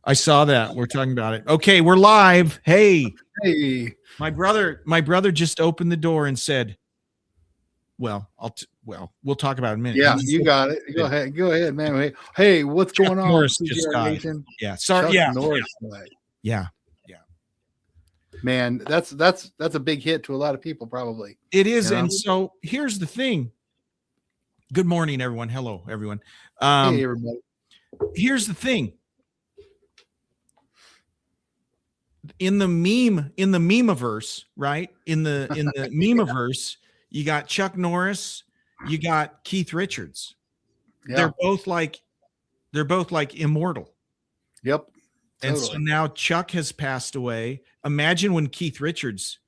I saw that. We're talking about it. Okay, we're live. Hey, Hey, my brother just opened the door and said, "Well, we'll talk about it in a minute." yeah, He you said, got it. Go ahead, man. Hey, what's Chuck going on, Norris just CGR died. Nation? Yeah, sorry. Chuck Yeah, Norris died. yeah. Man, that's a big hit to a lot of people, probably. It is, You know? and so here's the thing. Good morning, everyone. Hello, everyone. Hey, everybody. Here's the thing. In the memeverse, right? In the memeverse, you got Chuck Norris, you got Keith Richards. Yeah. They're both like immortal. Yep. And so now Chuck has passed away. Imagine when Keith Richards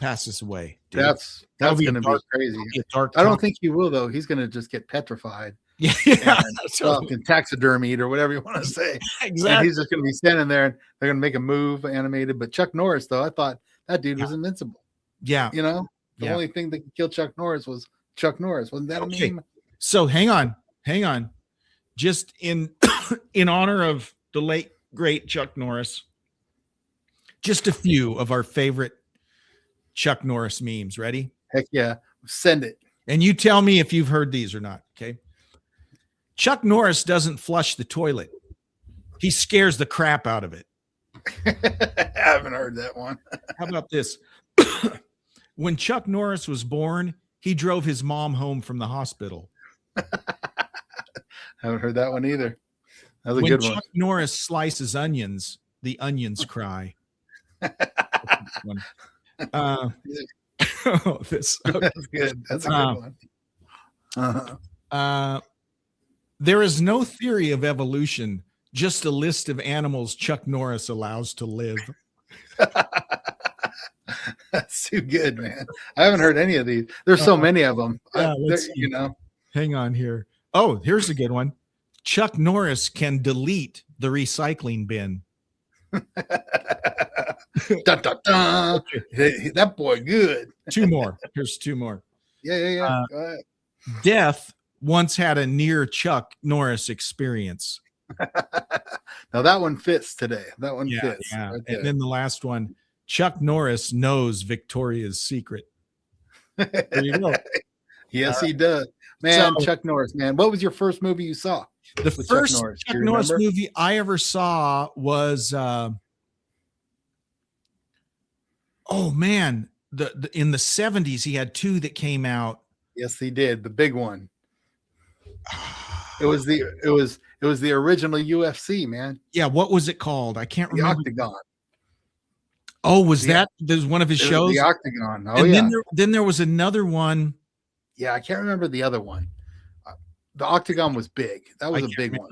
passes away. Dude. That's going to be crazy. I don't think he will, though. He's going to just get petrified. Yeah, and taxidermied or whatever you want to say. Exactly. And he's just going to be standing there, and they're going to make a move animated. But Chuck Norris, though, I thought that dude was invincible. Yeah. You know, the only thing that could kill Chuck Norris was Chuck Norris. Wasn't that a meme? So hang on. Just in honor of the late great Chuck Norris, just a few of our favorite Chuck Norris memes. Ready? Heck yeah. Send it. And you tell me if you've heard these or not. Okay. Chuck Norris doesn't flush the toilet. He scares the crap out of it. I haven't heard that one. How about this? When Chuck Norris was born, he drove his mom home from the hospital. I haven't heard that one either. That was a When good Chuck one. Norris slices onions, the onions cry. That's good. That's a good one. There is no theory of evolution, just a list of animals Chuck Norris allows to live. That's too good, man. I haven't heard any of these. There's so many of them. You know. Hang on here. Oh, here's a good one. Chuck Norris can delete the recycling bin. Dun, dun, dun. That boy good. Two more. Here's two more. Yeah. Go ahead. Death once had a near Chuck Norris experience. Now that one fits today. That one fits. Yeah. Right And then the last one, Chuck Norris knows Victoria's Secret. There you go. Yes, he does. Man, so, Chuck Norris, man. What was your first movie you saw? The first Chuck Norris movie I ever saw was oh man, the in the 70s he had two that came out. Yes, he did. The big one. It was the original UFC, man. Yeah, what was it called? I can't remember. The Octagon. Oh, was that one of his shows? The Octagon. Oh, and yeah. Then there was another one. Yeah, I can't remember the other one. The Octagon was big. That was a big one.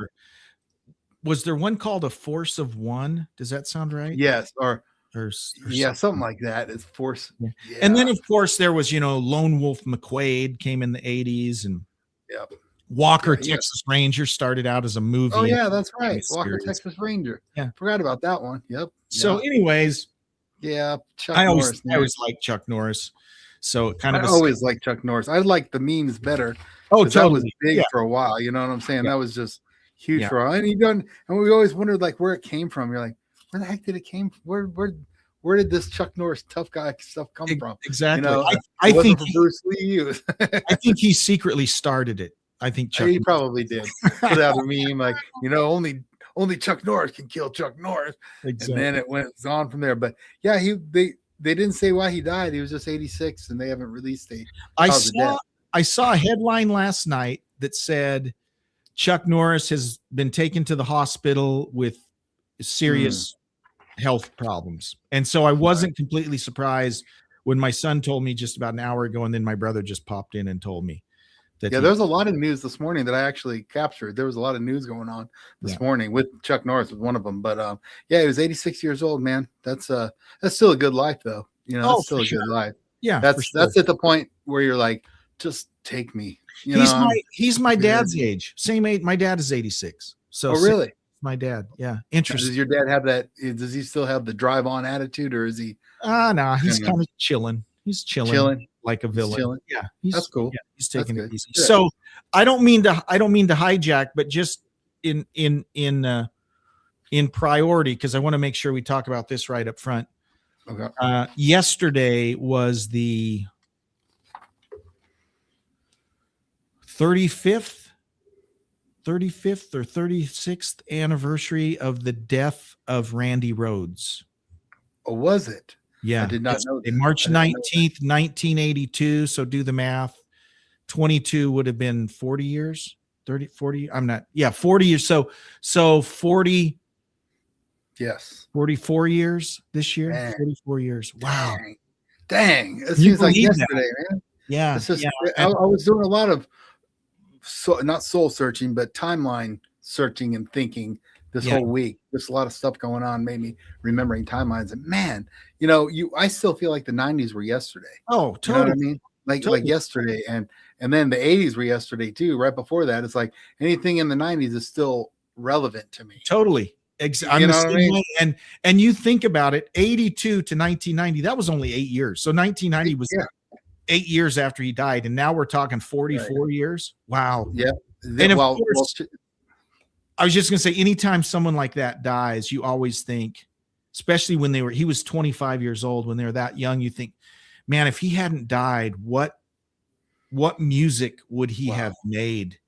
Was there one called A Force of One? Does that sound right? Yes, or yeah, something like that. It's Force. Yeah. Yeah. And then, of course, there was, Lone Wolf McQuade came in the 80s, and Walker Texas Ranger started out as a movie. Oh, yeah, that's right. Walker Texas Ranger. Yeah. Forgot about that one. Yep. So, anyways. Yeah, Chuck Norris. I always liked Chuck Norris. So I always liked Chuck Norris. I like the memes better. Oh, totally. That was big for a while. You know what I'm saying? Yeah. That was just huge for a while. And we always wondered like where it came from. You're like, where the heck did it came from? Where did this Chuck Norris tough guy stuff come from? Exactly. I think Bruce Lee. I think he secretly started it. I think he probably did. Put out a meme like, only Chuck Norris can kill Chuck Norris. Exactly. And then it went on from there. But yeah, they didn't say why he died. He was just 86, and they haven't released a I saw a headline last night that said Chuck Norris has been taken to the hospital with serious health problems. And so I wasn't completely surprised when my son told me just about an hour ago, and then my brother just popped in and told me. There was a lot of news this morning that I actually captured. There was a lot of news going on this morning with Chuck Norris was one of them. But he was 86 years old, man. That's still a good life, though. That's still a good life. Yeah, that's at the point where you're like, just take me. He's my dad's age, same age. My dad is 86. So really, my dad. Yeah, interesting. Does your dad have that? Does he still have the drive on attitude, or is he? No, he's kind of chilling. He's chilling. Like a villain. Yeah, that's cool. Yeah, he's taking it easy. So I don't mean to hijack, but just in in priority, because I want to make sure we talk about this right up front. Okay. Yesterday was the 35th or 36th anniversary of the death of Randy Rhoads. Oh, was it? Yeah. I did not know that. March 19th, 1982. So do the math. 22 would have been 40 years. 30, 40. 40 years. So 40. Yes. 44 years this year. Dang. 44 years. Wow. Dang. It seems like yesterday, man. Yeah. It's just, I was doing a lot of, not soul searching, but timeline searching and thinking this whole week. There's a lot of stuff going on, made me remembering timelines. And man, I still feel like the 90s were yesterday. Oh, totally. You know what I mean? Like yesterday. And then the 80s were yesterday too. Right before that, it's like anything in the 90s is still relevant to me. Totally. I'm the same way. And you think about it, 82 to 1990, that was only 8 years. So 1990 was 8 years after he died. And now we're talking 44 years. Wow. Yeah. And of course, I was just going to say, anytime someone like that dies, you always think, especially when he was 25 years old, when they're that young, you think, man, if he hadn't died, what music would he have made?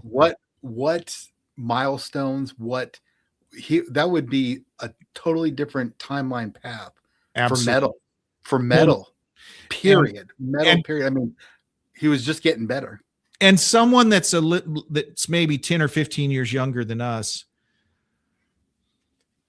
What milestones, that would be a totally different timeline path. Absolutely. for metal, period. Period. I mean, he was just getting better. And someone that's maybe 10 or 15 years younger than us,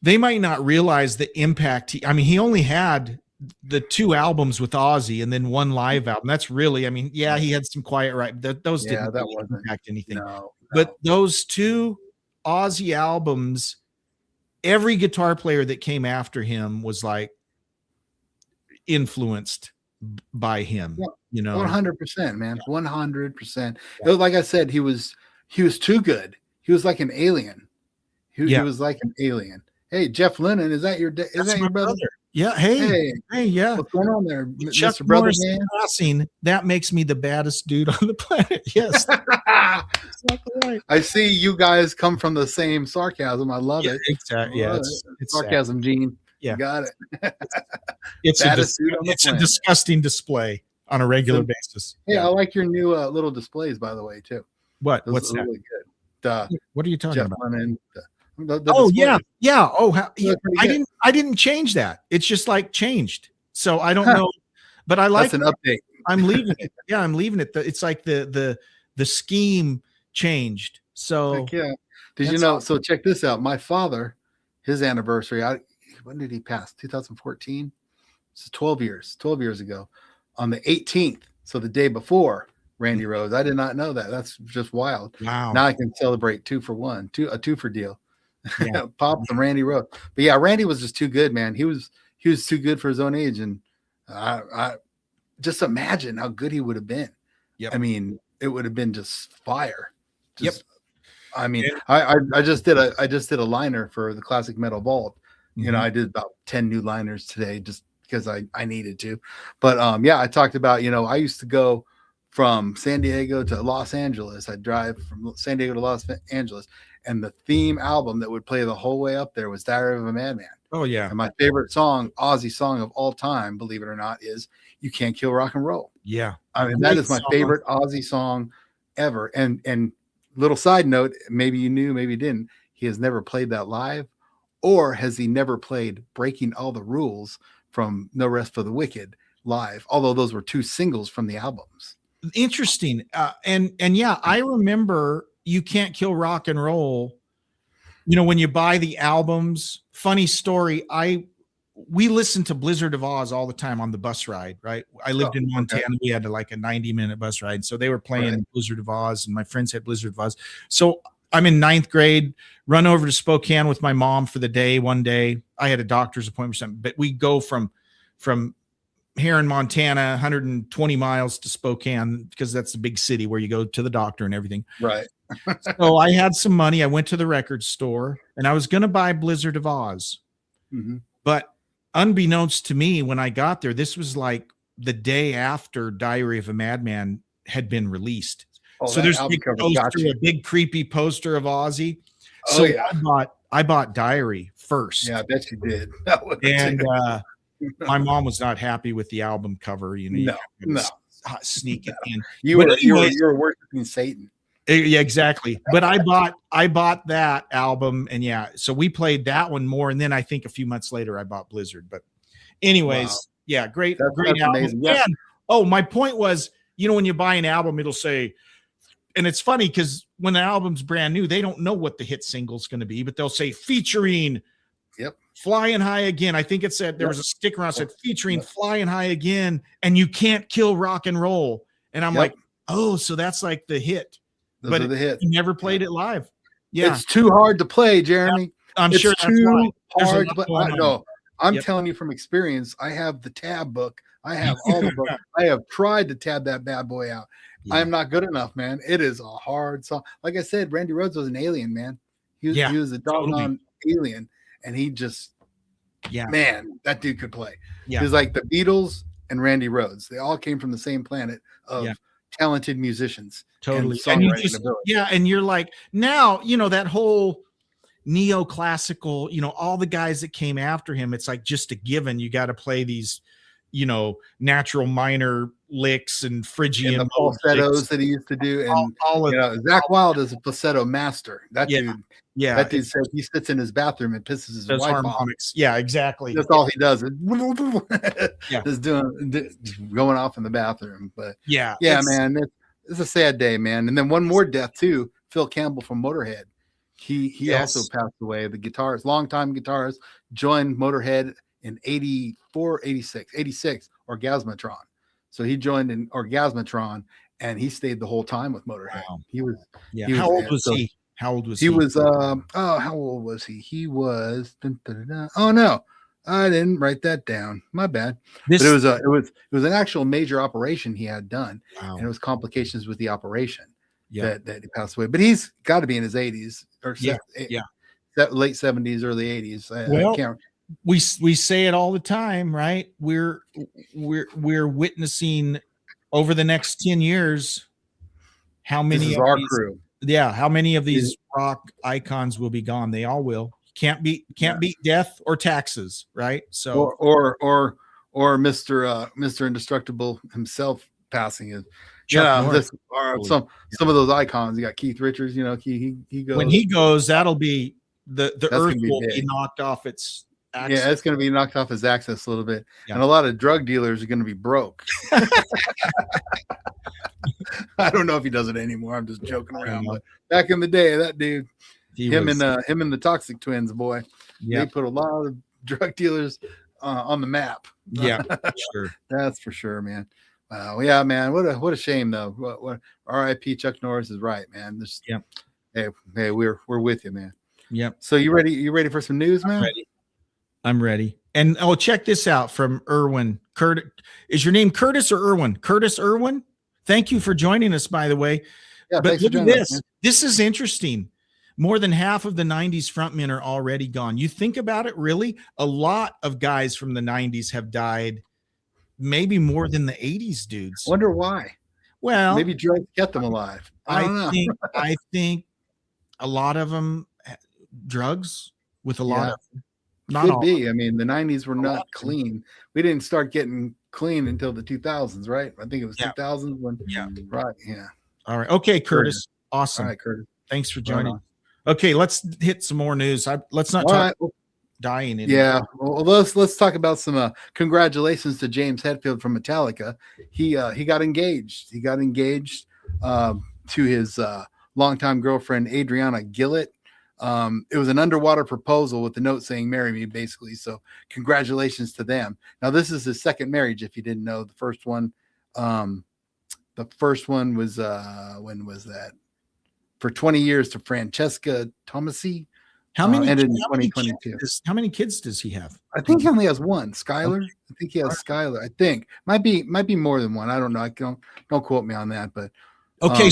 they might not realize the impact. He only had the 2 albums with Ozzy and then 1 live album. That's really, he had some quiet, right? Those didn't really impact anything. No. But those 2 Ozzy albums, every guitar player that came after him was like influenced by him. 100%, man. 100%. Like I said, he was too good. He was like an alien. He was like an alien. Hey, Jeff Lennon, is that your brother? Yeah. Hey, yeah. What's going on there, Chuck Mr. Brother Norris Man? Passing, that makes me the baddest dude on the planet. Yes. Exactly right. I see you guys come from the same sarcasm. I love it. Exactly. Yeah. It's sarcasm, Gene. Yeah. You got it. It's a disgusting display on a regular basis. Yeah, I like your new little displays, by the way, too. What's that? Really good. What are you talking Jeff about? Lennon, yeah. Oh, I didn't change that. It's just like changed. So I don't know, but I like an update. I'm leaving it. Yeah, I'm leaving it. It's like the scheme changed. So Did you know? So check this out. My father, his anniversary. When did he pass? 2014. It's 12 years ago, on the 18th. So the day before Randy Rhoads. I did not know that. That's just wild. Wow. Now I can celebrate 2 for 1, a 2 for deal. Yeah. Pops and Randy Rhoads. But yeah, Randy was just too good, man. He was too good for his own age. And I just imagine how good he would have been. Yep. It would have been just fire. Yep. I just did a liner for the Classic Metal Vault. Mm-hmm. I did about 10 new liners today just because I needed to. But I talked about, I used to go from San Diego to Los Angeles. I'd drive from San Diego to Los Angeles, and the theme album that would play the whole way up there was Diary of a Madman. Oh yeah. And my favorite Ozzy song of all time, believe it or not, is You Can't Kill Rock and Roll. Yeah. That is my favorite Ozzy song ever. And little side note, maybe you knew, maybe you didn't. He has never played that live, or has he never played Breaking All the Rules from No Rest for the Wicked live? Although those were 2 singles from the albums. Interesting. And yeah, I remember You Can't Kill Rock and Roll. When you buy the albums, funny story. We listened to Blizzard of Oz all the time on the bus ride, right? I lived in Montana. Okay. We had like a 90-minute bus ride. So they were playing Blizzard of Oz, and my friends had Blizzard of Oz. So I'm in 9th grade, run over to Spokane with my mom for the day. One day I had a doctor's appointment or something, but we go from here in Montana, 120 miles to Spokane, because that's the big city where you go to the doctor and everything. Right. So I had some money. I went to the record store and I was going to buy Blizzard of Oz. Mm-hmm. But unbeknownst to me, when I got there, this was like the day after Diary of a Madman had been released. So there's a big creepy poster of Ozzy. So I bought Diary first. Yeah, I bet you did. And my mom was not happy with the album cover. You No. Sneak it in. You were worshiping Satan. Yeah, exactly. But I bought that album, and so we played that one more. And then I think a few months later I bought Blizzard. But anyways, great album. Amazing. Yeah. And my point was, when you buy an album, it'll say, and it's funny because when the album's brand new, they don't know what the hit single is going to be, but they'll say featuring Flying High Again. I think it said there was a sticker on it said featuring Flying High Again, and You Can't Kill Rock and Roll. And I'm like, oh, so that's like the hit. Those are the hits. You never played it live. Yeah. It's too hard to play, Jeremy. I'm sure it's too hard to play. No, I'm telling you from experience, I have the tab book. I have all the books. I have tried to tab that bad boy out. I am not good enough, man. It is a hard song. Like I said, Randy Rhoads was an alien, man. He was a doggone alien, and he just, man, that dude could play. Yeah. He was like the Beatles and Randy Rhoads. They all came from the same planet of talented musicians. Totally. And and you're like, now, that whole neoclassical, all the guys that came after him, it's like just a given. You got to play these, natural minor licks and Phrygian and the falsettos that he used to do. And all of Zach Wilde is a falsetto master. That dude. Yeah, that dude says he sits in his bathroom and pisses his wife harmonics. Off. Yeah, exactly. That's all he does. Is going off in the bathroom. But man, it's a sad day, man. And then one more death too. Phil Campbell from Motorhead. He also passed away. The guitarist, longtime guitarist, joined Motorhead in 86 Orgasmatron. So he joined in Orgasmatron and he stayed the whole time with Motorhead. Wow. How old was he? How old was he? He was how old was he? He was oh no, I didn't write that down. My bad. But it was an actual major operation he had done, and it was complications with the operation that he passed away. But he's got to be in his 80s or late 70s, early 80s. I can't. We say it all the time, right? We're witnessing over the next 10 years how many of our crew. Yeah, how many of these rock icons will be gone? They all will. Can't beat death or taxes, right? So or Mr. Indestructible himself passing it. Some of those icons. You got Keith Richards. He goes. When he goes, that'll be the earth will be knocked off its axis. Yeah, it's going to be knocked off his axis a little bit, and a lot of drug dealers are going to be broke. I don't know if he does it anymore. I'm just joking around. But back in the day, that dude, him and the Toxic Twins, boy, they put a lot of drug dealers on the map. Yeah, sure. That's for sure, man. Yeah, man. What a shame though. What R.I.P. Chuck Norris is right, man. Hey, we're with you, man. Yep. So you ready? You ready for some news, man? I'm ready. And check this out from Irwin. Is your name Curtis or Irwin? Curtis Irwin. Thank you for joining us, by the way. Yeah, but look at this. This is interesting. More than half of the 90s frontmen are already gone. You think about it, really? A lot of guys from the 90s have died, maybe more than the 80s dudes. Wonder why. Well, maybe drugs kept them alive. I think a lot of them drugs with a lot of could be. I mean, the 90s were not clean. We didn't start getting clean until the 2000s, right? I think it was 2000 when. Yeah. Right. Yeah. All right. Okay, Curtis. Awesome. All right, Curtis. Thanks for joining. Okay, let's hit some more news. Let's not talk dying. Yeah. Well, let's talk about some congratulations to James Hetfield from Metallica. He got engaged. He got engaged to his longtime girlfriend Adriana Gillett. It was an underwater proposal with the note saying "marry me," basically. So congratulations to them. Now this is his second marriage. If you didn't know, the first one was when was that? For 20 years to Francesca Tomasi. How many? Ended in 2022. How many kids does he have? I think he only has one. Skylar. Okay. I think he has Skylar. I think might be more than one. I don't know. I don't quote me on that. But okay.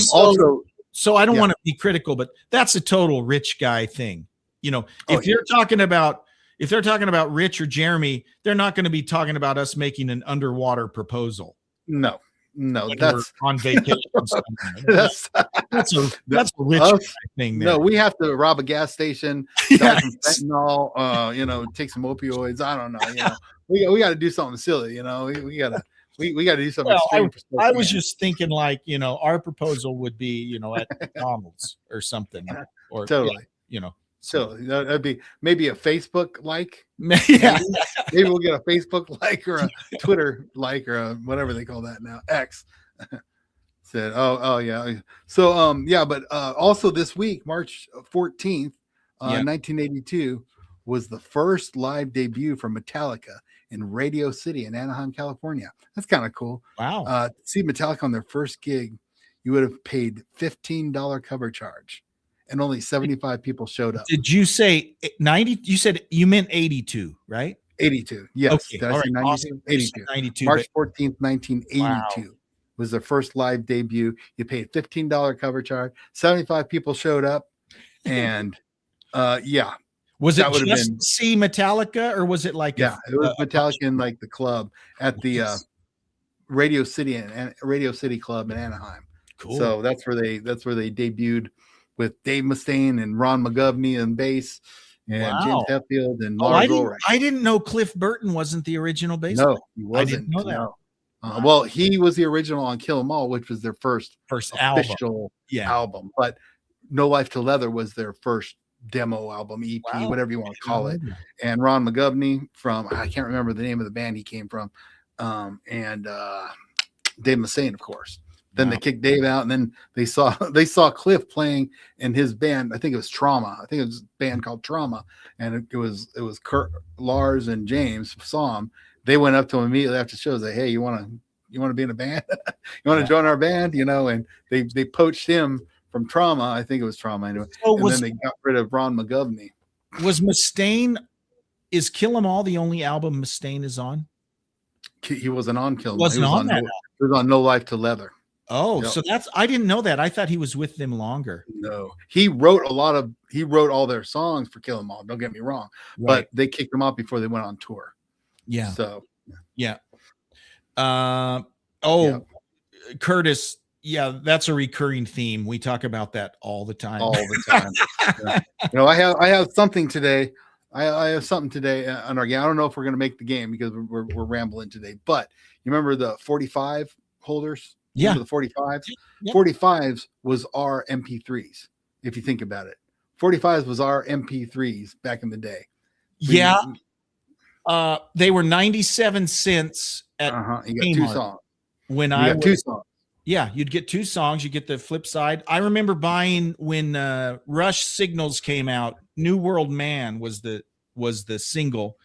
So I don't want to be critical, but that's a total rich guy thing. If they're talking about Rich or Jeremy, they're not going to be talking about us making an underwater proposal. No. No, when that's we're on vacation somewhere. that's That's a rich us. guy thing there. No, we have to rob a gas station, die from fentanyl, take some opioids. I don't know, we got to do something silly, we got to do something extreme. I was just thinking like, our proposal would be, at McDonald's or something, or totally. So that'd be maybe a Facebook like. yeah. Maybe we'll get a Facebook like or a Twitter like or whatever they call that now. X. Said, oh yeah. So but also this week, March 14th, 1982, was the first live debut for Metallica in Radio City in Anaheim, California. That's kind of cool. Wow. To see Metallica on their first gig, you would have paid $15 cover charge, and only 75 people showed up. Did you say 90? You said you meant 82, right? 82. Yes. Okay. Did I say 92? Awesome. 82. 92. March 14th, 1982. Wow. Was their first live debut. You paid $15 cover charge. 75 people showed up, and was it just been, see Metallica, or was it like it was Metallica in like the club at the Radio City Club in Anaheim. Cool. So that's where they debuted with Dave Mustaine and Ron McGovney and bass, and James Hetfield and Lars Ulrich. I didn't know Cliff Burton wasn't the original bass. No, he wasn't. I didn't know that. No. Well, he was the original on Kill 'Em All, which was their first official album. But No Life to Leather was their first demo album, EP, whatever you want to call it. And Ron McGovney from, I can't remember the name of the band he came from, and Dave Mustaine, of course. Then they kicked Dave out, and then they saw Cliff playing in his band. I think it was Trauma. I think it was a band called Trauma, and it was Kurt, Lars, and James saw him. They went up to him immediately after the show and said, "Hey, you want to be in a band? You want to join our band?" And they poached him from Trauma. I think it was Trauma anyway. And then they got rid of Ron McGovney. Was Mustaine? Is Kill 'Em All the only album Mustaine is on? He wasn't on Kill 'Em All. Wasn't on that. He was on No Life to Leather. Oh, so I didn't know that. I thought he was with them longer. No, he wrote all their songs for Kill 'Em All. Don't get me wrong, but they kicked him out before they went on tour. Yeah. So, yeah. Curtis. Yeah, that's a recurring theme. We talk about that all the time. I have something today. I have something today on our game. I don't know if we're going to make the game because we're rambling today. But you remember the 45 holders? Yeah. Remember the 45s? Yep. 45s was our MP3s. If you think about it, 45s was our MP3s back in the day. They were 97 cents at you got two songs. Two songs. Yeah, you'd get two songs. You get the flip side. I remember buying when Rush Signals came out. New World Man was the single,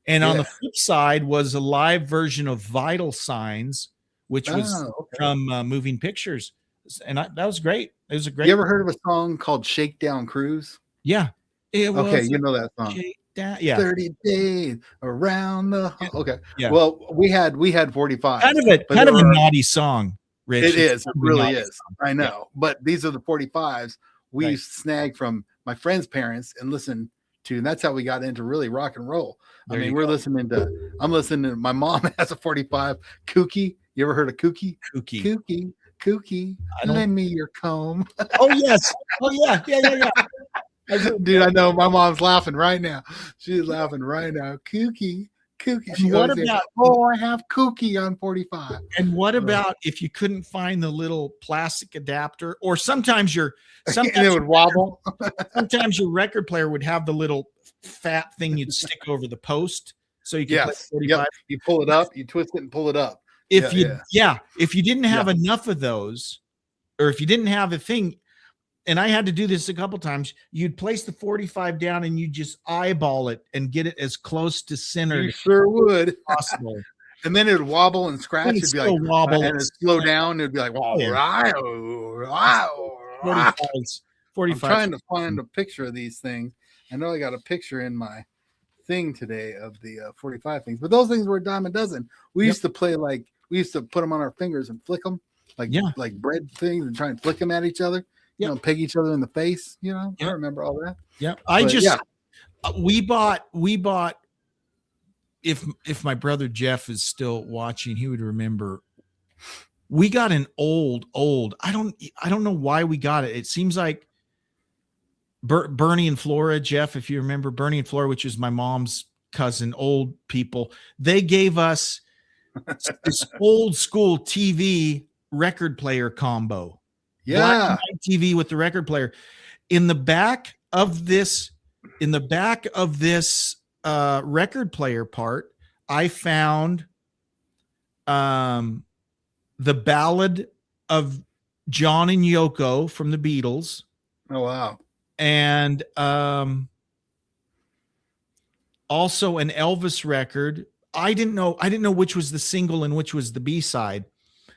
and on the flip side was a live version of Vital Signs, which was from Moving Pictures, and that was great. It was a great. You ever heard of a song called "Shakedown Cruise"? Yeah. Okay, you know that song. 30 days around the okay. Yeah. Well, we had 45. Kind of a naughty song. Rich. It is. It really is. I know. But these are the 45s we snagged from my friend's parents and listened to, and that's how we got into really rock and roll. I'm listening to my mom has a 45 Kooky. You ever heard of Kooky? Kooky. Lend me your comb. Oh yes. Oh yeah. Dude, I know my mom's laughing right now. She's laughing right now. Kooky. What about? I have Kooky on 45. And what about if you couldn't find the little plastic adapter, or sometimes it would wobble. Sometimes your record player would have the little fat thing you'd stick over the post, so you could play 45. Yep. You pull it up, you twist it and pull it up. If you didn't have enough of those, or if you didn't have a thing. And I had to do this a couple times. You'd place the 45 down and you just eyeball it and get it as close to center. You sure would. As possible. And then it would wobble and scratch. It'd be like wobble and it'd slow down. It'd be like, wow. 45. I'm trying to find a picture of these things. I know I got a picture in my thing today of the 45 things, but those things were a dime a dozen. We used to play we used to put them on our fingers and flick them like bread things and try and flick them at each other. Peg each other in the face, I remember all that. Yeah. We bought if my brother Jeff is still watching, he would remember we got an old. I don't know why we got it. It seems like Bernie and Flora, Jeff, if you remember Bernie and Flora, which is my mom's cousin, old people, they gave us this old school TV record player combo. Yeah. Black and white TV with the record player. In the back of this record player part, I found the Ballad of John and Yoko from the Beatles. Oh wow. And also an Elvis record. I didn't know which was the single and which was the B-side.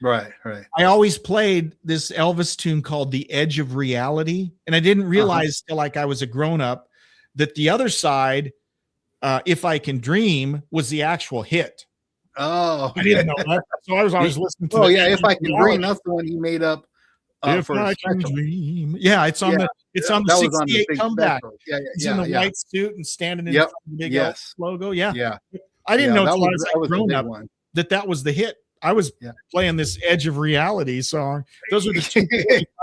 Right. I always played this Elvis tune called The Edge of Reality, and I didn't realize till like I was a grown-up that the other side, If I Can Dream, was the actual hit. Oh, I didn't know that. So I was always listening to If I Can Dream, that's the one he made up. If I Can Dream. Yeah, it's on the 68 comeback. He's in the white suit and standing in front of the big Elvis logo. Yeah. I didn't know until I was like grown up that was the hit. I was playing this Edge of Reality song. Those were the 2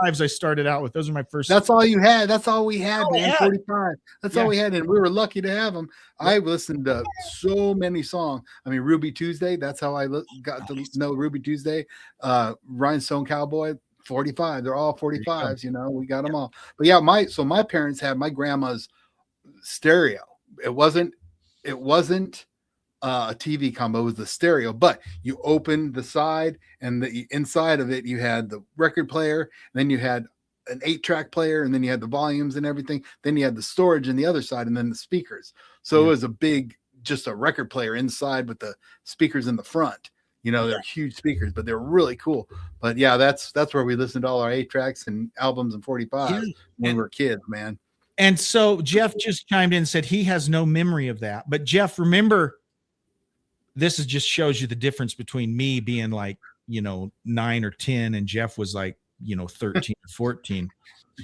45s I started out with. Those are my first. That's all you had. That's all we had, man. 45. That's all we had, and we were lucky to have them. I listened to so many songs. I mean, Ruby Tuesday. That's how I got to know Ruby Tuesday. Rhinestone Cowboy. 45. They're all 45s. You know, we got them all. But yeah, my parents had my grandma's stereo. It wasn't a TV combo, it was the stereo, but you opened the side, and the inside of it you had the record player, then you had an 8-track player, and then you had the volumes and everything, then you had the storage in the other side, and then the speakers. So it was just a record player inside with the speakers in the front. You know, they're huge speakers, but they're really cool. But yeah, that's where we listened to all our 8-tracks and albums and 45s when we were kids, man. And so Jeff just chimed in and said he has no memory of that. But Jeff, remember, this just shows you the difference between me being like, 9 or 10 and Jeff was like, 13 or 14.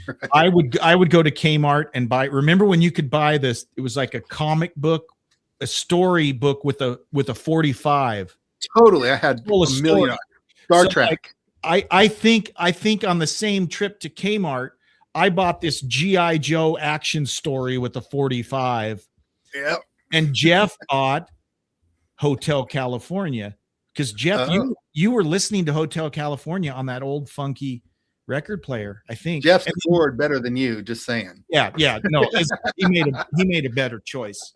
Right. I would go to Kmart and remember when you could buy this, it was like a comic book, a story book with a 45. Totally. I had a million Star Trek. Like, I think on the same trip to Kmart, I bought this G.I. Joe action story with a 45. Yep. And Jeff bought Hotel California, because Jeff, you were listening to Hotel California on that old funky record player, I think. Jeff scored better than you, just saying. Yeah, no, he made a better choice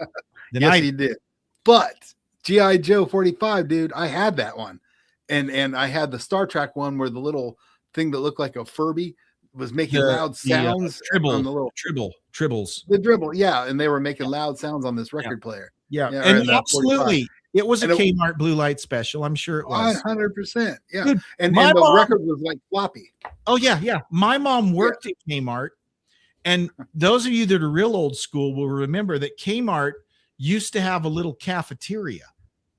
than yes, he did. But G.I. Joe 45, dude, I had that one, and I had the Star Trek one where the little thing that looked like a Furby was making loud sounds. Tribbles. The dribble, yeah, and they were making loud sounds on this record player. Yeah, and absolutely. 45. It was a Kmart Blue Light special. I'm sure it was. 100%. Yeah. Dude, and the record was like floppy. Oh, yeah. My mom worked at Kmart. And those of you that are real old school will remember that Kmart used to have a little cafeteria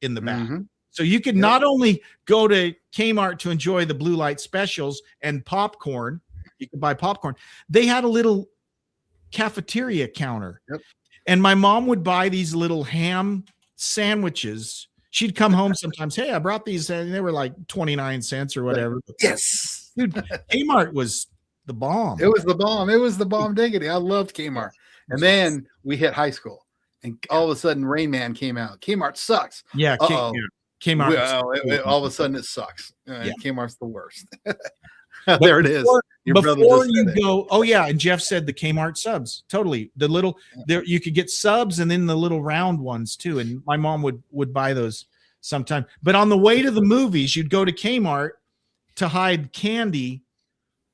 in the back. Mm-hmm. So you could not only go to Kmart to enjoy the Blue Light specials and popcorn, you could buy popcorn. They had a little cafeteria counter. Yep. And my mom would buy these little ham sandwiches. She'd come home sometimes. Hey, I brought these, and they were like 29 cents or whatever. Yes, dude, Kmart was the bomb. It was the bomb. It was the bomb diggity. I loved Kmart. And then we hit high school, and all of a sudden, Rain Man came out. Kmart sucks. Yeah, Kmart. All of a sudden, it sucks. Kmart's the worst. There it is. Before you go, and Jeff said the Kmart subs. Totally. The little there, you could get subs and then the little round ones too. And my mom would buy those sometime. But on the way to the movies, you'd go to Kmart to hide candy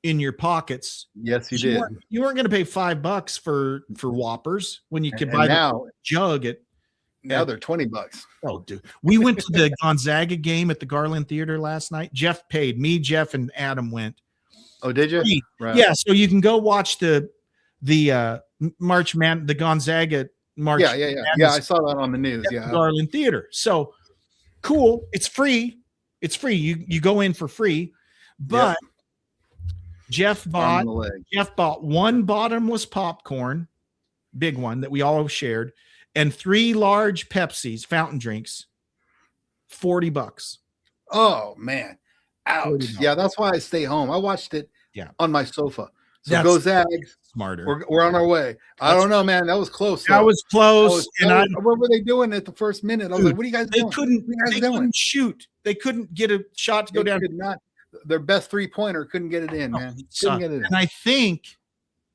in your pockets. Yes, you did. You weren't going to pay $5 for Whoppers when you could buy the jug at. Now they're $20. Oh, dude. We went to the Gonzaga game at the Garland Theater last night. Jeff paid. Me, Jeff, and Adam went. Oh, did you? Right. Yeah, so you can go watch the March Man, the Gonzaga March. Yeah. Yeah, I saw that on the news. Yeah. The Garland Theater. So cool. It's free. You go in for free. But Jeff bought one bottomless popcorn, big one that we all shared, and 3 large Pepsis, fountain drinks, $40. Oh man. Ouch. $40. Yeah, that's why I stay home. I watched it on my sofa. So That's go Zags. smarter. We're on our way. I don't know, man. That was close. That was close. What were they doing at the first minute? I was like, what are you guys doing? They couldn't shoot. They couldn't get a shot to go down. Could not. Their best 3-pointer couldn't get it in, man. Couldn't get it in. And I think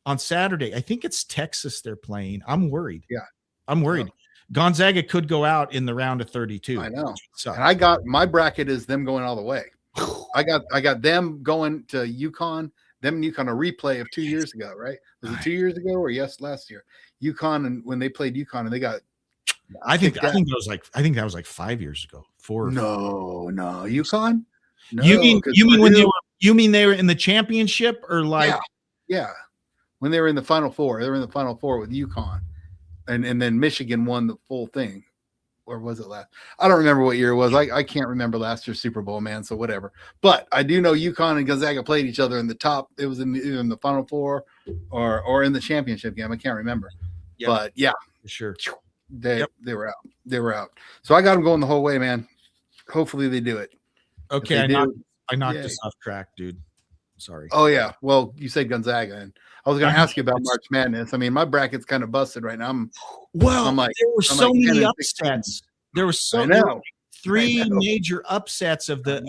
on Saturday, I think it's Texas they're playing. I'm worried. Yeah. I'm worried. Gonzaga could go out in the round of 32. I know. And I got my bracket is them going all the way. I got them going to UConn. Them and UConn a replay of 2 years ago, right? Was it 2 years ago or last year? UConn, and when they played UConn and they got I think that was like 5 years ago. No, UConn? No, you mean they were in the championship or like yeah. When they were in the Final Four. They were in the Final Four with UConn. And then Michigan won the full thing. Or was it last? I don't remember what year it was. I can't remember last year's Super Bowl, man. So whatever. But I do know UConn and Gonzaga played each other in the top. It was either in the Final Four or in the championship game. I can't remember. Yep. But yeah, for sure. They were out. They were out. So I got them going the whole way, man. Hopefully they do it. Okay, I knocked us off track, dude. Sorry. Oh yeah. Well, you said Gonzaga, and I was going to ask you about March Madness. I mean, my bracket's kind of busted right now. There were so many upsets. There were three major upsets of the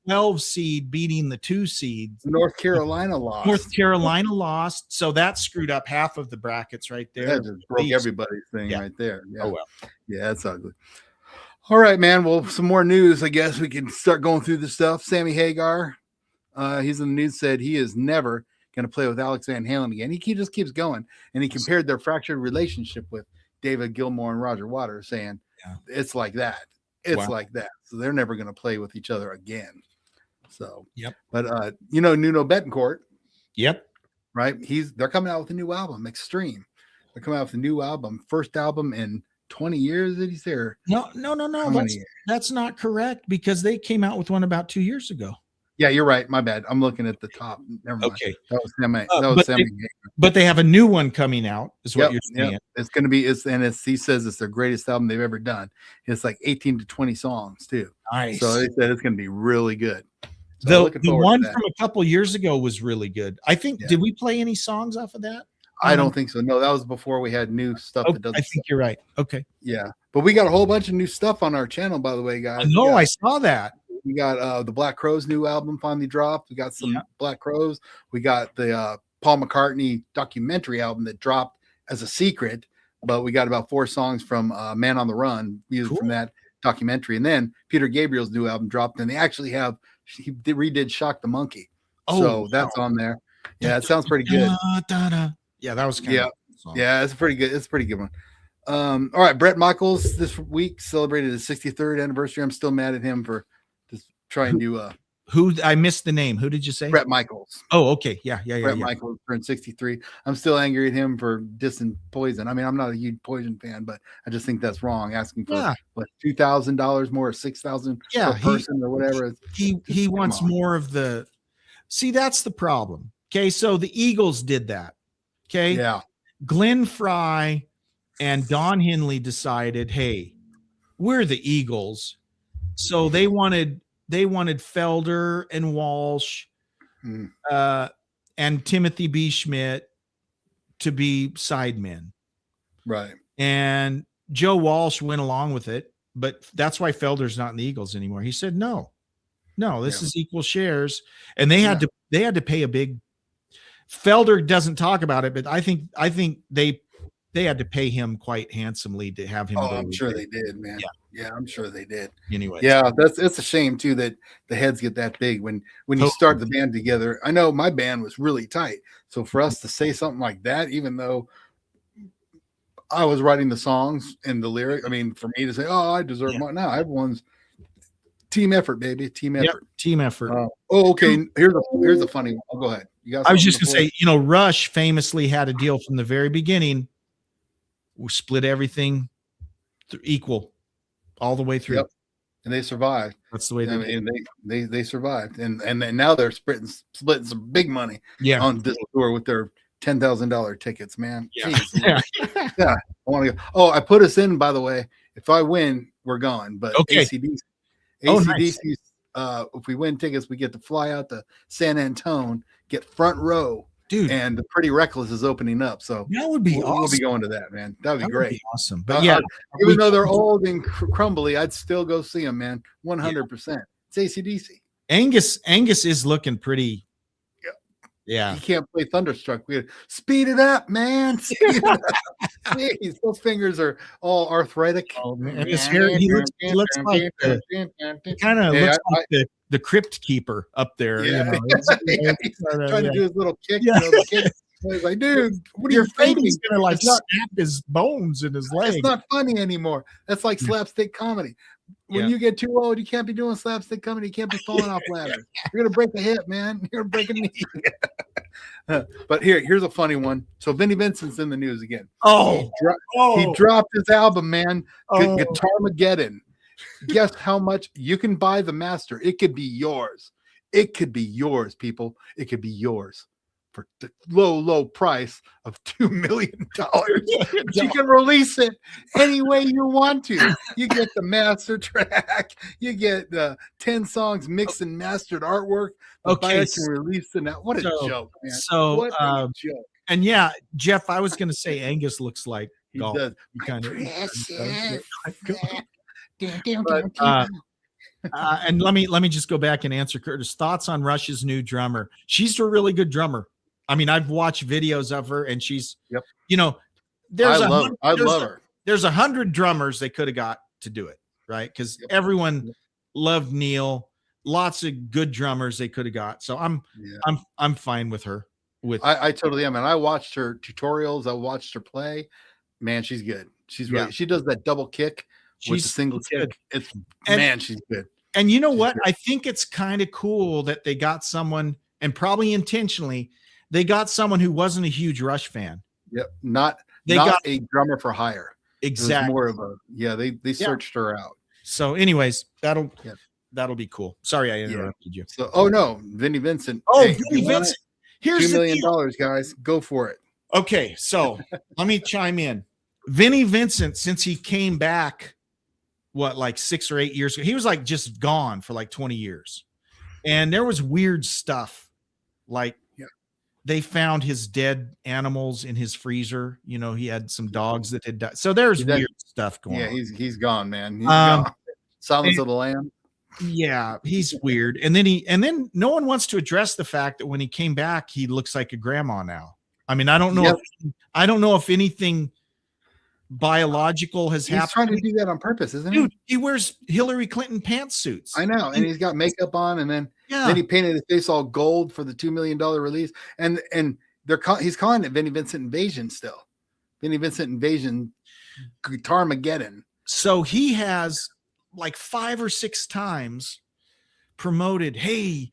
12 seed beating the 2 seeds. North Carolina lost. So that screwed up half of the brackets right there. That just broke everybody's thing right there. Yeah. Oh well. Yeah, that's ugly. All right, man. Well, some more news. I guess we can start going through this stuff. Sammy Hagar, he's in the news, said he is never going to play with Alex Van Halen again. He just keeps going. And he compared their fractured relationship with David Gilmour and Roger Waters, saying it's like that. It's like that. So they're never going to play with each other again. So, but Nuno Betancourt. Yep. Right. They're coming out with a new album, Extreme. They're coming out with a new album, first album in 20 years that he's there. No. That's not correct because they came out with one about 2 years ago. Yeah, you're right. My bad. I'm looking at the top. Never mind. Okay. That was semi. But they have a new one coming out, is what you're saying. Yep. It's going to be, he says it's their greatest album they've ever done. It's like 18 to 20 songs, too. Nice. So they said it's going to be really good. So the one from a couple years ago was really good. I think, did we play any songs off of that? I don't think so. No, that was before we had new stuff. I think you're right. Okay. Yeah. But we got a whole bunch of new stuff on our channel, by the way, guys. I saw that. We got the Black Crowes new album finally dropped. We got some Black Crowes. We got the Paul McCartney documentary album that dropped as a secret, but we got about 4 songs from Man on the Run, music from that documentary. And then Peter Gabriel's new album dropped, and they actually he redid Shock the Monkey. So that's on there. Yeah, it sounds pretty good. Yeah, that was kind of yeah, it's pretty good. It's a pretty good one. All right, Bret Michaels this week celebrated his 63rd anniversary. I'm still mad at him for just trying to who I missed the name. Who did you say? Bret Michaels. Oh, okay. Yeah. Bret Michaels turned 63. I'm still angry at him for dissing Poison. I mean, I'm not a huge Poison fan, but I just think that's wrong. Asking for what, $2,000 more or $6,000 per person or whatever. He wants more of the. See, that's the problem. Okay, so the Eagles did that. Okay. Yeah. Glenn Fry and Don Henley decided, hey, we're the Eagles. So they wanted Felder and Walsh and Timothy B. Schmidt to be sidemen. Right. And Joe Walsh went along with it, but that's why Felder's not in the Eagles anymore. He said, no, this is equal shares. And they had to pay a big. Felder doesn't talk about it, but I think they had to pay him quite handsomely to have him. Oh, I'm sure they did, man. Yeah, I'm sure they did. Anyway, yeah, it's a shame too that the heads get that big when you start the band together. I know my band was really tight, so for us to say something like that, even though I was writing the songs and the lyric, I mean, for me to say, "Oh, I deserve more," now everyone's team effort, baby, team effort, team effort. Okay. Here's a funny one. Oh, go ahead. I was just gonna say, Rush famously had a deal from the very beginning. We split everything equal all the way through. Yep. And they survived. That's the way they survived. And then now they're splitting some big money on this tour with their $10,000 tickets, man. Yeah. I want to go. Oh, I put us in, by the way. If I win, we're gone. But okay. ACDC, nice. if we win tickets, we get to fly out to San Antonio, get front row. Dude, and the Pretty Reckless is opening up, so that would be awesome. We'll be going to that, man. That would be great. Awesome. But yeah, even though they're old and crumbly, I'd still go see them, man. 100%. It's AC/DC. Angus is looking pretty. Yeah, he can't play Thunderstruck. We speed it up, man. Speed it up. Jeez, those fingers are all arthritic. Oh, and his hair, he looks like kind of looks like the crypt keeper up there. Yeah. You know, he's trying to do his little kick. You know, the kick. He's like, dude, what are your you thinking? He's gonna like snap his bones in his leg. It's not funny anymore. That's like slapstick comedy. When you get too old, you can't be doing slapstick comedy. You can't be falling off ladders. You're gonna break a hip, man. You're gonna break a knee. But here's a funny one. So Vinnie Vincent's in the news again. He dropped his album, man. Guitarmageddon. Guess how much you can buy the master? It could be yours. It could be yours, people. It could be yours for the low price of $2 million. You can release it any way you want to. You get the master track. You get the 10 songs mixed and mastered artwork. Okay, can release it now. What a joke, man. So, what a joke. And yeah, Jeff, I was going to say Angus looks like golf. Does. Kind of. But, and let me just go back and answer Curtis. Thoughts on Rush's new drummer? She's a really good drummer. I mean, I've watched videos of her, and she's, you know, I love her. There's 100 drummers they could have got to do it, right? Because everyone loved Neil. Lots of good drummers they could have got. So I'm fine with her. I totally am, and I watched her tutorials. I watched her play. Man, she's good. She's really. She does that double kick with the single kick. She's good. And you know what? I think it's kind of cool that they got someone, and probably intentionally, they got someone who wasn't a huge Rush fan. Yep. Not a drummer for hire. Exactly. More of a they searched her out. So anyways, that'll be cool. Sorry I interrupted you. So no, Vinnie Vincent. Vinnie Vincent. Here's $2 million, guys. Go for it. Okay, so let me chime in. Vinnie Vincent, since he came back, like 6 or 8 years ago, he was like just gone for like 20 years. And there was weird stuff like they found his dead animals in his freezer. You know, he had some dogs that had died. So there's weird stuff going on. Yeah, he's gone, man. He's gone. Silence of the Lamb. Yeah, he's weird. And then no one wants to address the fact that when he came back, he looks like a grandma now. I mean, I don't know if anything biological has happened. He's trying to do that on purpose, isn't he? Dude, he wears Hillary Clinton pantsuits. I know, and he's got makeup on, and then he painted his face all gold for the $2 million release, and he's calling it Vinnie Vincent Invasion still. Vinnie Vincent Invasion Guitarmageddon. So he has like 5 or 6 times promoted, hey,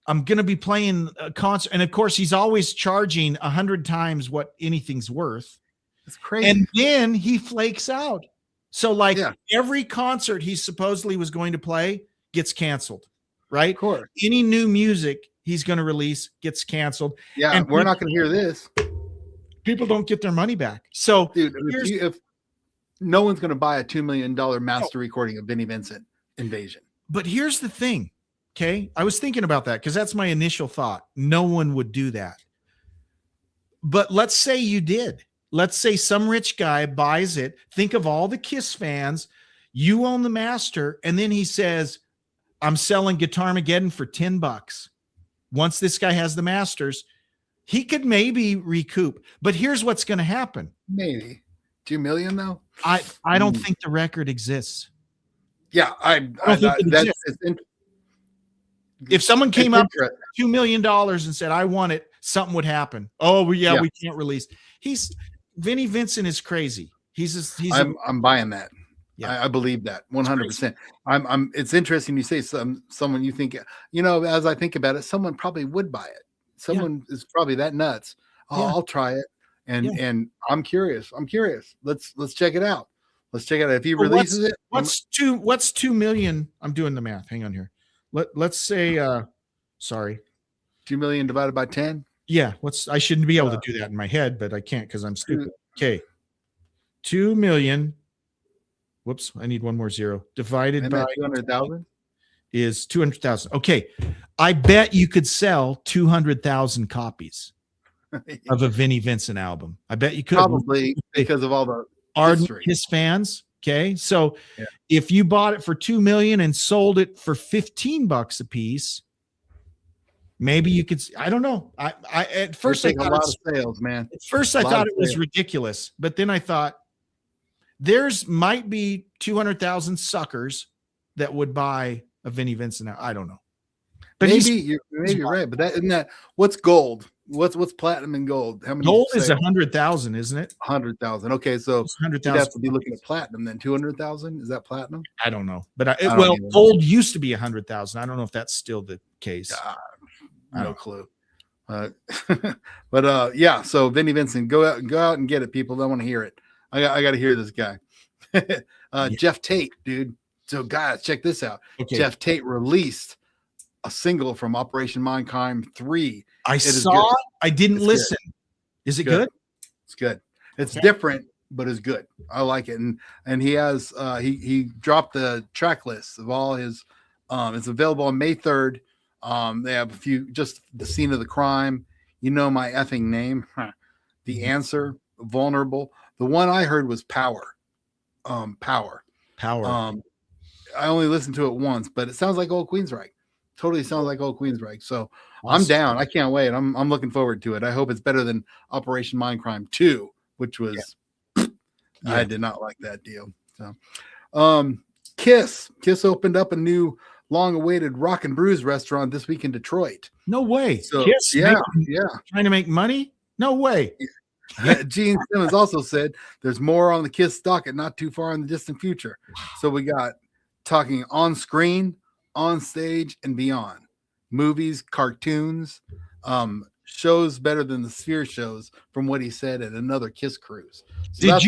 I'm going to be playing a concert. And of course, he's always charging 100 times what anything's worth. It's crazy. And then he flakes out. So like every concert he supposedly was going to play gets canceled, right? Of course. Any new music he's going to release gets canceled. Yeah, and we're not going to hear this. People don't get their money back. So dude, if no one's going to buy a $2 million master recording of Vinnie Vincent Invasion. But here's the thing, okay? I was thinking about that because that's my initial thought. No one would do that. But let's say you did. Let's say some rich guy buys it. Think of all the Kiss fans. You own the master. And then he says, I'm selling Guitarmageddon for $10. Once this guy has the masters, he could maybe recoup. But here's what's going to happen. Maybe. 2 million though? I don't think the record exists. Yeah, if someone came up with $2 million and said, I want it, something would happen. Oh, we can't release. Vinnie Vincent is crazy. I'm buying that. Yeah. I believe that 100%. It's interesting you say someone you think, as I think about it, someone probably would buy it. Someone is probably that nuts. I'll try it. And I'm curious. Let's check it out. If he releases it. What's 2 million? I'm doing the math. Hang on here. Let's say 2 million divided by 10. Yeah. I shouldn't be able to do that in my head, but I can't because I'm stupid. Okay. 2 million. Whoops. I need one more zero. Divided by 200,000 is 200,000. Okay. I bet you could sell 200,000 copies of a Vinnie Vincent album. I bet you could. Probably because of all the ardent history. Kiss fans. Okay. So Yeah. if you bought it for $2 million and sold it for $15 a piece, maybe you could. I don't know. I at first I thought a lot of sales, man. At first I thought it was ridiculous, but then I thought there's might be 200,000 suckers that would buy a Vinnie Vincent. I don't know. But maybe you're right. But that isn't that. What's gold? What's platinum and gold? How many? Gold is 100,000, isn't it? 100,000. Okay, so 100,000. you'd have to be looking at platinum then. 200,000. Is that platinum? I don't know, but gold used to be 100,000. I don't know if that's still the case. No clue. But yeah. So Vinnie Vincent, go out and get it, people. I want to hear it. I got to hear this guy. Jeff Tate, dude. So guys, check this out. Okay. Jeff Tate released a single from Operation Mindcrime 3. I saw it. I didn't listen. Good. Is it good? It's good. It's different, but it's good. I like it. And he has he dropped the track list of all his it's available on May 3rd. They have a few, just the scene of the crime. You know my effing name. The answer, vulnerable. The one I heard was Power. Power. I only listened to it once, but it sounds like old Queensryche. Totally sounds like old Queensryche. So awesome. I'm down. I can't wait. I'm looking forward to it. I hope it's better than Operation Mindcrime 2, which was I did not like that deal. So Kiss opened up a new long-awaited Rock and Brews restaurant this week in Detroit. No way. So, Kiss, trying to make money? No way. Gene Simmons also said there's more on the Kiss docket not too far in the distant future. So we got talking on screen, on stage, and beyond. Movies, cartoons, shows better than the Sphere shows, from what he said at another Kiss cruise. So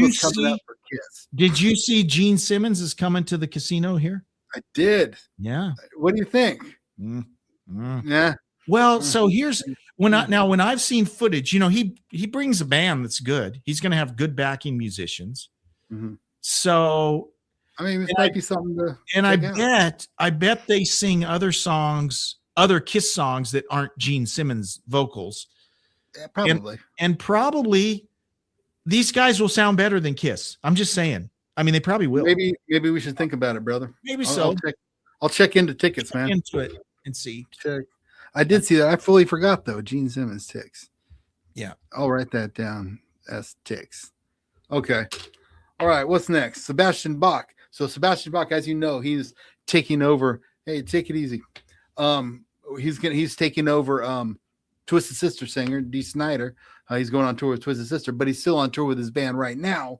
did you see Gene Simmons is coming to the casino here? I did. Yeah. What do you think? Yeah. Well, so here's when I've seen footage, he brings a band that's good. He's going to have good backing musicians. Mm-hmm. So, I mean, this might be something to. And I bet they sing other songs, other Kiss songs that aren't Gene Simmons vocals. Yeah, probably. And probably these guys will sound better than Kiss. I'm just saying. I mean, they probably will. Maybe we should think about it, brother. Maybe so. I'll check into tickets, man. Into it and see. Check. I did see that. I fully forgot though. Gene Simmons ticks. Yeah. I'll write that down as ticks. Okay. All right. What's next? Sebastian Bach. So Sebastian Bach, as you know, he's taking over. Hey, take it easy. He's taking over Twisted Sister singer Dee Snider. He's going on tour with Twisted Sister, but he's still on tour with his band right now.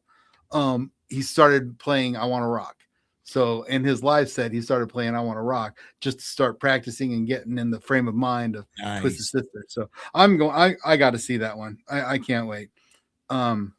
He started playing I Want to Rock. So in his live set, he started playing I Want to Rock just to start practicing and getting in the frame of mind of Twisted Sister. So I got to see that one. I can't wait. So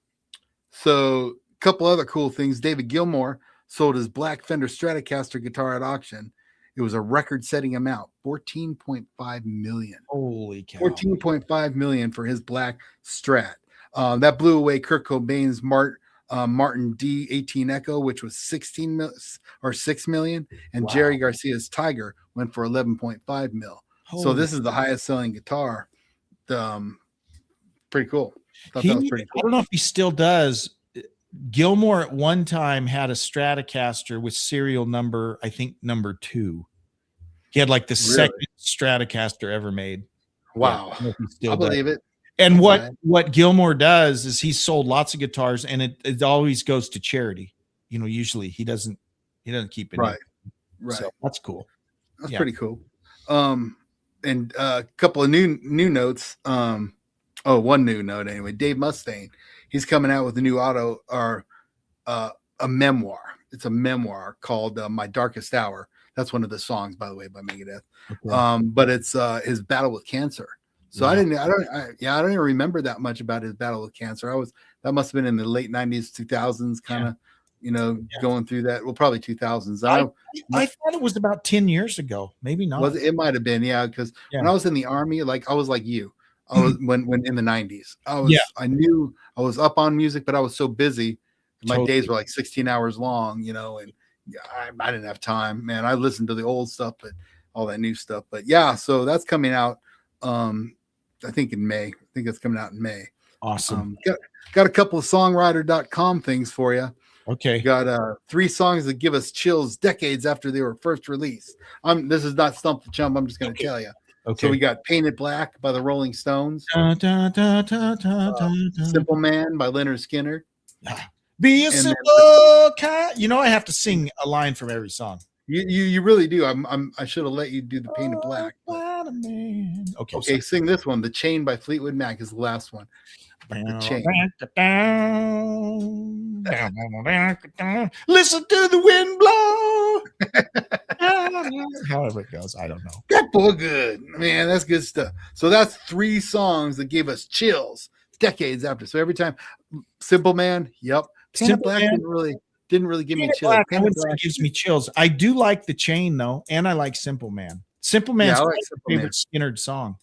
a couple other cool things. David Gilmour sold his Black Fender Stratocaster guitar at auction. It was a record-setting amount, $14.5 million. Holy cow! $14.5 million for his Black Strat. That blew away Kurt Cobain's Martin D18 Echo, which was 6 million, and Jerry Garcia's Tiger went for 11.5 mil. So this is the highest selling guitar. Pretty cool. That was pretty cool. I don't know if he still does. Gilmour at one time had a Stratocaster with serial number, I think number 2. He had like the second Stratocaster ever made. Wow. I believe it. And what Gilmour does is he's sold lots of guitars, and it always goes to charity. Usually he doesn't keep it. Right. So that's cool. That's pretty cool. And a couple of new notes. One new note anyway. Dave Mustaine, he's coming out with a new a memoir. It's a memoir called My Darkest Hour. That's one of the songs, by the way, by Megadeth. Okay. But it's his battle with cancer. So I don't even remember that much about his battle with cancer. That must have been in the late 90s, 2000s, kind of, going through that. Well, probably 2000s. I thought it was about 10 years ago. Maybe not. It might have been, because when I was in the Army, I was like you. I was when in the 90s. I knew I was up on music, but I was so busy. My days were like 16 hours long, and I didn't have time, man. I listened to the old stuff, but all that new stuff. But yeah, so that's coming out. I think in May. I think it's coming out in May. Awesome. Got a couple of songwriter.com things for you. Okay. Got 3 songs that give us chills decades after they were first released. This is not Stump the Chump. I'm just going to tell you. Okay. So we got Painted Black by the Rolling Stones. Da, da, da, da, da, da. Simple Man by Leonard Skinner. Be a simple cat. You know, I have to sing a line from every song. You really do. I should have let you do the Painted Black. Okay, sing this one. The Chain by Fleetwood Mac is the last one. The Chain. Listen to the wind blow. However it goes, I don't know. That boy good, man. That's good stuff. So that's 3 songs that gave us chills decades after. So every time, Simple Man, yep. Painted Black didn't really give me chills. Painted Black gives me chills. I do like The Chain though, and I like Simple Man. Simple Man's my favorite Skinner song.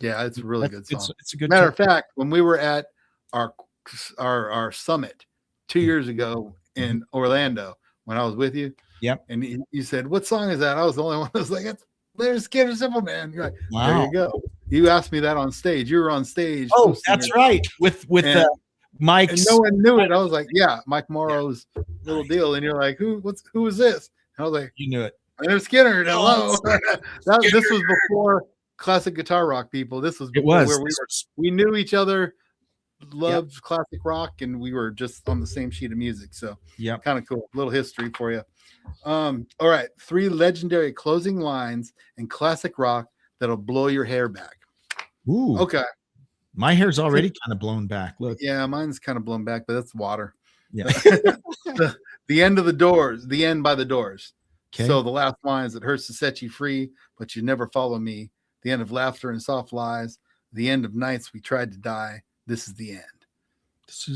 Yeah, it's a really good song. It's a good matter of fact, when we were at our summit 2 years ago in Orlando, when I was with you, yep, and you said, "What song is that?" I was the only one that was like, "It's Leonard Skinner, Simple Man." You're like, wow. There you go. You asked me that on stage. You were on stage. Oh, that's right. With Mike. And no one knew it. I was like, "Yeah, Mike Morrow's little deal." And you're like, "Who is this?" And I was like, "You knew it." Leonard Skinner. Hello. This was before Classic Guitar Rock, people. This was before where we knew each other, loved classic rock, and we were just on the same sheet of music. So yeah, kind of cool. Little history for you. All right, 3 legendary closing lines in classic rock that'll blow your hair back. Ooh. Okay. My hair's already kind of blown back. Look. Yeah, mine's kind of blown back, but that's water. Yeah. The end of the Doors. The end by the Doors. Okay. So the last line is, "It hurts to set you free, but you never follow me. The end of laughter and soft lies. The end of nights we tried to die. This is the end."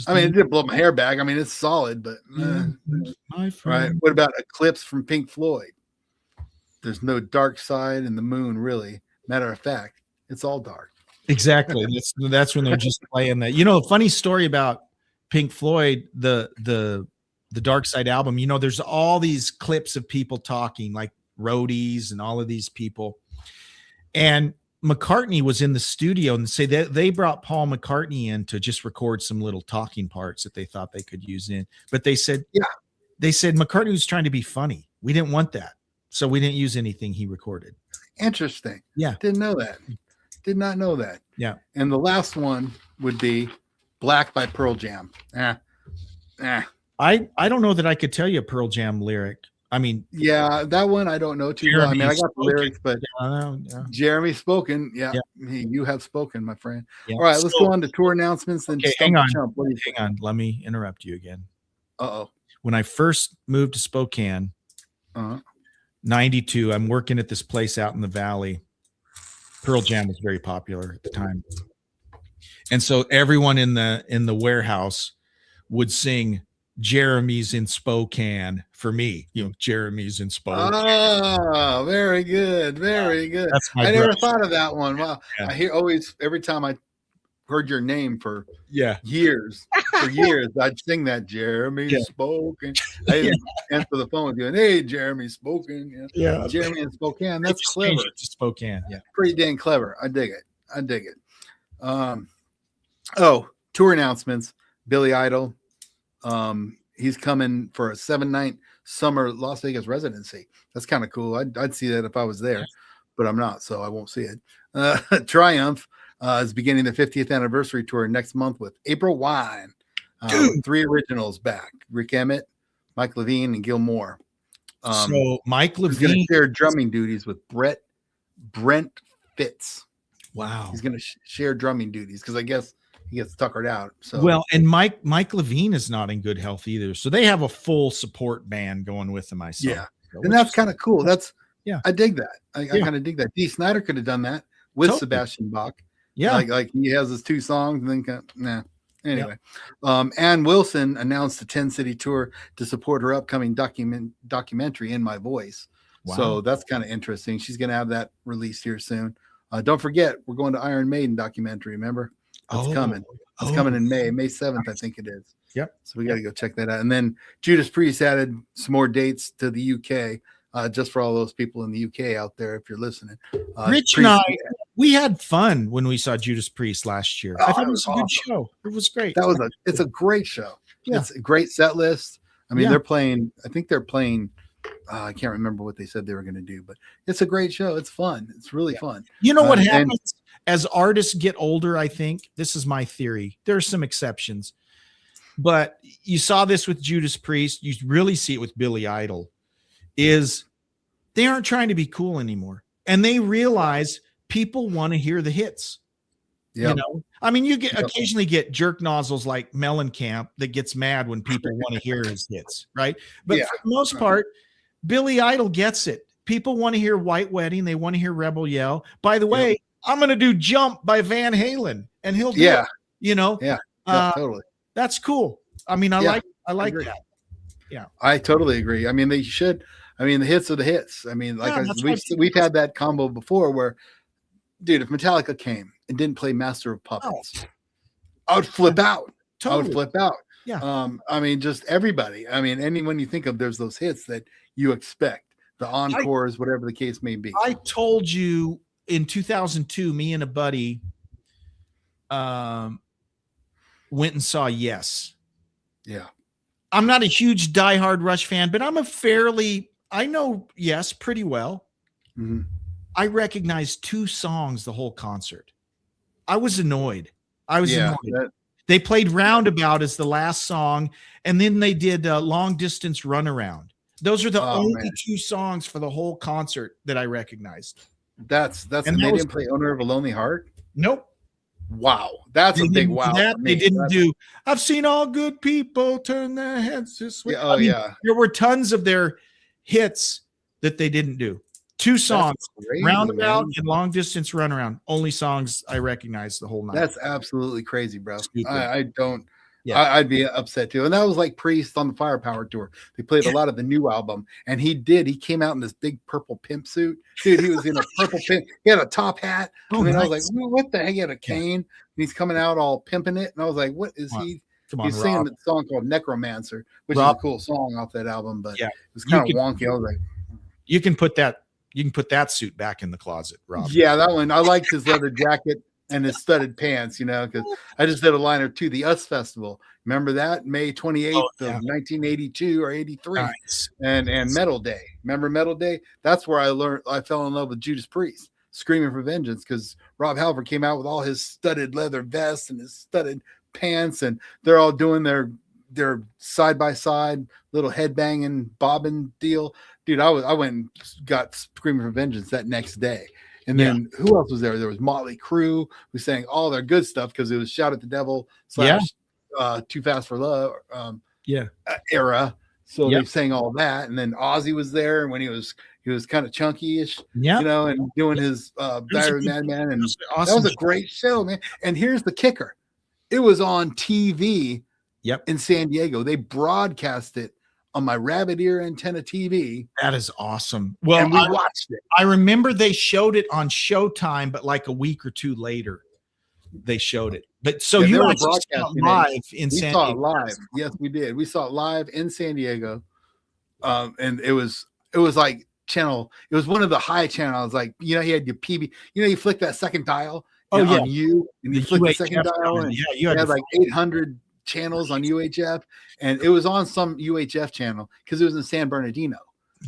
I mean, it didn't blow my hair back. I mean, it's solid, but my friend. Right. What about Eclipse from Pink Floyd? There's no dark side in the moon, really. Matter of fact, it's all dark. Exactly. That's when they're just playing that. You know, a funny story about Pink Floyd, the Dark Side album, you know, there's all these clips of people talking, like roadies and all of these people. And McCartney was in the studio, and say that they brought Paul McCartney in to just record some little talking parts that they thought they could use in. But they said McCartney was trying to be funny. We didn't want that. So we didn't use anything he recorded. Interesting. Yeah. Didn't know that. Did not know that. Yeah. And the last one would be Black by Pearl Jam. I don't know that I could tell you a Pearl Jam lyric. I mean, yeah, that one I don't know too well. I mean, I got the lyrics, but Jeremy spoken. Yeah, you have spoken, my friend. Yeah. All right, let's go on to tour announcements. Then hang on. Hang on. Let me interrupt you again. When I first moved to Spokane, 92, I'm working at this place out in the valley. Pearl Jam was very popular at the time. And so everyone in the warehouse would sing "Jeremy's in Spokane" for me. You know, "Jeremy's in Spokane." Oh, very good. Very good. I never thought of that one. Wow. Yeah. I hear every time I heard your name for years, I'd sing that "Jeremy's Spokane." I didn't answer the phone with you and, "Hey, Jeremy's Spokane." Yeah. Jeremy in Spokane. That's clever. To Spokane. Yeah. Pretty dang clever. I dig it. Tour announcements. Billy Idol. He's coming for a 7-night summer Las Vegas residency. That's kind of cool. I'd see that if I was there, but I'm not, so I won't see it. Triumph is beginning the 50th anniversary tour next month with April Wine. 3 originals back: Rick Emmett, Mike Levine, and Gil Moore. So Mike Levine is going to share drumming duties with Brent Fitz. Wow. He's going to share drumming duties because I guess he gets tuckered out. So and Mike Levine is not in good health either. So they have a full support band going with them. And that's kind of cool. I dig that. I kind of dig that. Dee Snider could have done that with Sebastian Bach. Yeah, like he has his 2 songs and then Anyway, Ann Wilson announced the 10-city tour to support her upcoming documentary "In My Voice." Wow. So that's kind of interesting. She's going to have that released here soon. Don't forget, we're going to Iron Maiden documentary. Remember? It's coming. It's coming in May 7th, I think it is. Yep. So we got to go check that out. And then Judas Priest added some more dates to the UK, just for all those people in the UK out there, if you're listening. Rich and I, we had fun when we saw Judas Priest last year. I thought it was a good show. It was great. It's a great show. Yeah. It's a great set list. I mean, they're playing. I think they're playing. I can't remember what they said they were going to do, but it's a great show. It's fun. It's really fun. You know what happens as artists get older? I think this is my theory. There are some exceptions, but you saw this with Judas Priest. You really see it with Billy Idol. Is they aren't trying to be cool anymore, and they realize people want to hear the hits. Yep. You know, I mean, you occasionally get jerk nozzles like Mellencamp that gets mad when people want to hear his hits, right? But for the most part, Billy Idol gets it. People want to hear White Wedding. They want to hear Rebel Yell. By the way, I'm going to do Jump by Van Halen, and he'll do it, you know? Yeah, totally. That's cool. I mean, I like that. Yeah. I totally agree. I mean, they should. I mean, the hits are the hits. I mean, like we've had that combo before where, dude, if Metallica came and didn't play Master of Puppets, I would flip out. Totally. I would flip out. Yeah. I mean, just everybody. I mean, anyone you think of, there's those hits that you expect, the encores, whatever the case may be. I told you in 2002, me and a buddy went and saw Yes. Yeah. I'm not a huge diehard Rush fan, but I know Yes pretty well. Mm-hmm. I recognized 2 songs the whole concert. I was annoyed. Annoyed. They played Roundabout as the last song, and then they did Long Distance Runaround. Those are the only 2 songs for the whole concert that I recognized. And they didn't play Owner of a Lonely Heart? Nope. Wow. That's a big wow. They didn't do I've seen all good people turn their heads this way. Yeah, there were tons of their hits that they didn't do. 2 songs, crazy, Roundabout and Long Distance Runaround. Only songs I recognize the whole night. That's absolutely crazy, bro. I don't. Yeah. I'd be upset too. And that was like Priest on the Firepower tour. They played a lot of the new album, and he came out in this big purple pimp suit. Dude, he was in a purple pimp. He had a top hat. I was like, what the heck? He had a cane, and he's coming out all pimping it. And I was like, what is he? He's singing the song called Necromancer, which is a cool song off that album, but it was kind of wonky. I was like, you can put that suit back in the closet, Rob. Yeah, that one. I liked his leather jacket and his studded pants, you know, because I just did a line or two. The US Festival. Remember that? May 28th of 1982 or 83. Nice. And Metal Day. Remember Metal Day? That's where I fell in love with Judas Priest, Screaming for Vengeance, because Rob Halford came out with all his studded leather vests and his studded pants, and they're all doing their side by side little headbanging bobbing deal. Dude, I went and got Screaming for Vengeance that next day. And then who else was there? There was Motley Crue, who sang all their good stuff because it was Shout at the Devil / Too Fast for Love era. So they sang all that. And then Ozzy was there when he was kind of chunky-ish, you know, and doing his Diary of Madman. And that was a great show, man. And here's the kicker. It was on TV in San Diego. They broadcast it on my rabbit ear antenna TV. That is awesome. Well, and we watched it. I remember they showed it on Showtime, but like a week or 2 later, they showed it. But so you actually saw it live in San Diego. We saw it live. Yes, we did. We saw it live in San Diego. And it was like channel. It was one of the high channels. Like, you know, he had your PB. You know, you flick that second dial on you, and you flick the second dial, and you had like 800 channels on UHF, and it was on some UHF channel because it was in San Bernardino.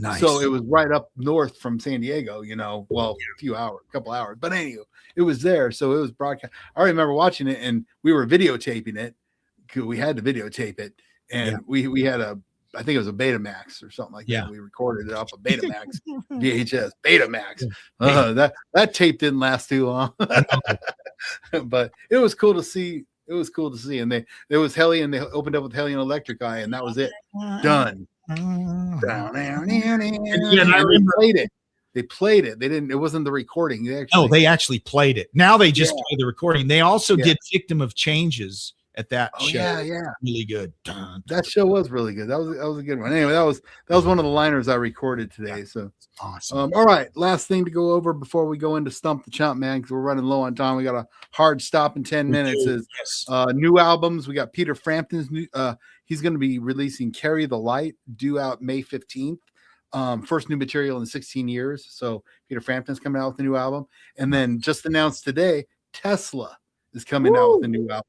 Nice. So it was right up north from San Diego, you know, a couple hours. But anyway, it was there. So it was broadcast. I remember watching it, and we were videotaping it. We had to videotape it. And we had I think it was a Betamax or something like that. We recorded it off a Betamax VHS, Betamax. That tape didn't last too long. But it was cool to see. It was cool to see. And there was Hellion. They opened up with Hellion Electric Eye, and that was it. Done. And I remember played it. They played it. They didn't. It wasn't the recording. They actually played it. Now they just play the recording. They also did Victim of Changes at that Oh show. yeah. Really good. Dun, That show was really good. That was a good one. Anyway, that was one of the liners I recorded today. So awesome. all right, last thing to go over before we go into Stump the Chump, man, because we're running low on time. We got a hard stop in 10 minutes. Is new albums. We got Peter Frampton's new. He's going to be releasing "Carry the Light," due out May 15th. First new material in 16 years. So Peter Frampton's coming out with a new album, and then just announced today, Tesla is coming out with a new album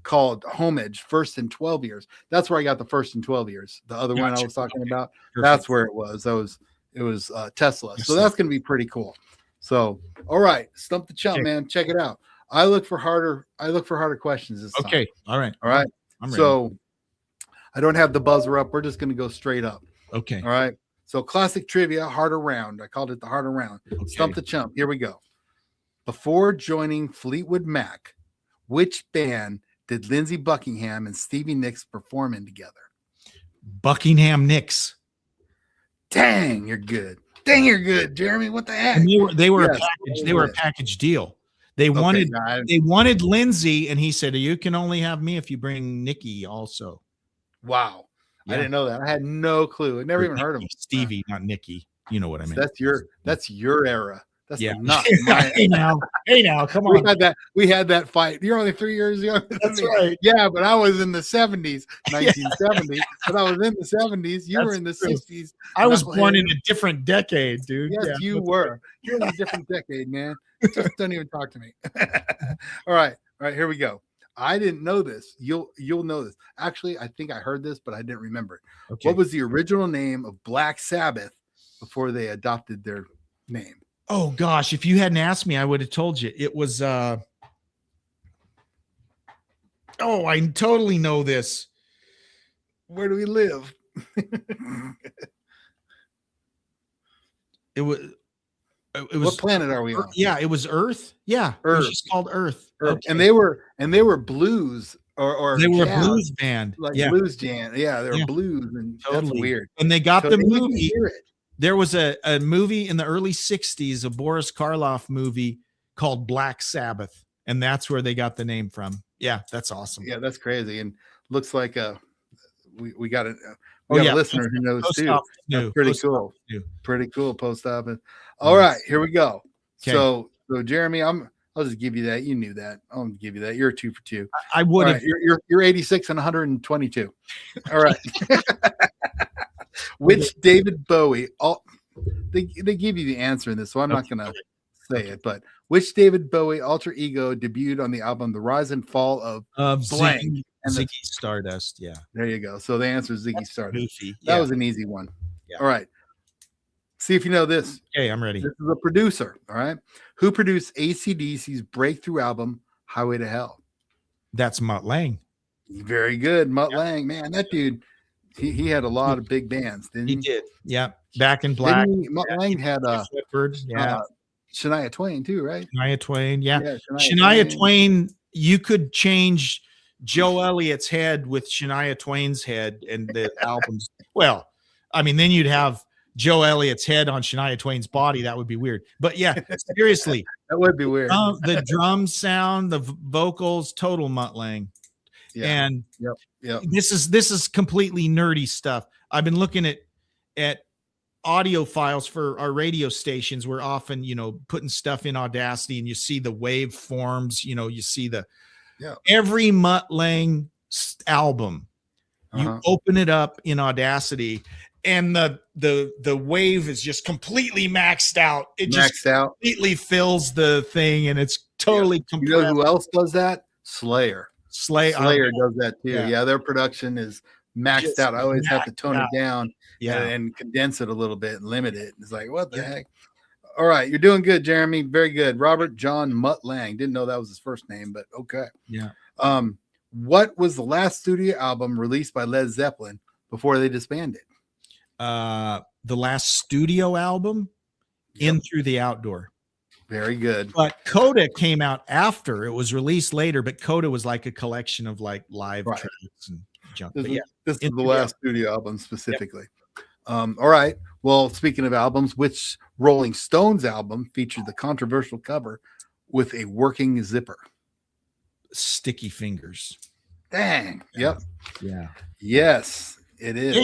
called Homage, first in 12 years. That's where I got the first in 12 years. The other one I was talking about, that's where it was. It was Tesla. So that's going to be pretty cool. So, all right, Stump the Chump, man. Check it out. I look for harder questions this time. Okay. All right. I'm ready. So I don't have the buzzer up. We're just going to go straight up. Okay. All right. So classic trivia, harder round. I called it the harder round. Okay. Stump the Chump. Here we go. Before joining Fleetwood Mac, which band did Lindsey Buckingham and Stevie Nicks perform in together? Buckingham Nicks. Dang, you're good. Dang, you're good, Jeremy. What the heck? And they were a package. They were a package deal. They wanted Lindsey, and he said, "You can only have me if you bring Nikki also." Wow, I didn't know that. I had no clue. I never even heard of him. Stevie, not Nikki. You know what I mean? That's your era. That's not my hey now, come on. We had that fight. You're only 3 years younger than That's me. right. Yeah, but I was in the 70s, 1970. But I was in the 70s. You were in the 60s. I was born in a different decade, dude. Yes, you were. You're in a different decade, man. Just don't even talk to me. All right, here we go. I didn't know this. You'll know this. Actually, I think I heard this, but I didn't remember it. Okay. What was the original name of Black Sabbath before they adopted their name? Oh gosh, if you hadn't asked me, I would have told you. It was I totally know this. Where do we live? It was what planet are we on? Yeah, it was Earth. Yeah, Earth. It was just called Earth. Okay. And they were blues or they were a blues band. Like blues jam. Yeah, they were blues, and totally. That's weird. And they got the movie. There was a movie in the early 60s, a Boris Karloff movie called Black Sabbath, and that's where they got the name from. Yeah, that's awesome. Yeah, that's crazy. And looks like we got a listener who knows too. Pretty cool. Pretty cool, Post Office. All right, here we go. Okay. So Jeremy, I'll just give you that. You knew that. I'll give you that. You're 2 for 2. I would have. Right, you're 86 and 122. All right. Which David Bowie? They give you the answer in this, so I'm not going to say it. But which David Bowie alter ego debuted on the album "The Rise and Fall of Blank"? Ziggy Stardust. Yeah, there you go. So the answer is Ziggy Stardust. Goofy. That was an easy one. Yeah. All right. See if you know this. Okay, I'm ready. This is a producer. All right, who produced AC/DC's breakthrough album "Highway to Hell"? That's Mutt Lange. Very good, Mutt Lange. Man, that dude. He had a lot of big bands, didn't he? He did. Yeah. Back in Black. Mutt Lange had Shania Twain too, right? Shania Twain. Yeah. Shania Twain. You could change Joe Elliott's head with Shania Twain's head and the albums. Well, I mean, then you'd have Joe Elliott's head on Shania Twain's body. That would be weird. But yeah, seriously. That would be weird. The drum sound, the vocals, total Mutt Lange. Yeah. And yep. This is completely nerdy stuff. I've been looking at audio files for our radio stations. We're often, putting stuff in Audacity, and you see the wave forms, you see every Mutt Lange album. You open it up in Audacity, and the wave is just completely maxed out. It just completely fills the thing, and it's totally compressed. You know who else does that? Slayer does that too. Yeah, their production is maxed out. I always have to tone it down and condense it a little bit and limit it. It's like, what the heck? All right, you're doing good, Jeremy. Very good. Robert John Mutt Lange. Didn't know that was his first name, but okay. Yeah. What was the last studio album released by Led Zeppelin before they disbanded? The last studio album, In Through the Outdoor. Very good. But Coda came out after. It was released later, but Coda was like a collection of like live tracks and junk. This is the last studio album specifically. Yep. All right. Well, speaking of albums, which Rolling Stones album featured the controversial cover with a working zipper? Sticky Fingers. Dang. Yep. Yeah. Yes, it is.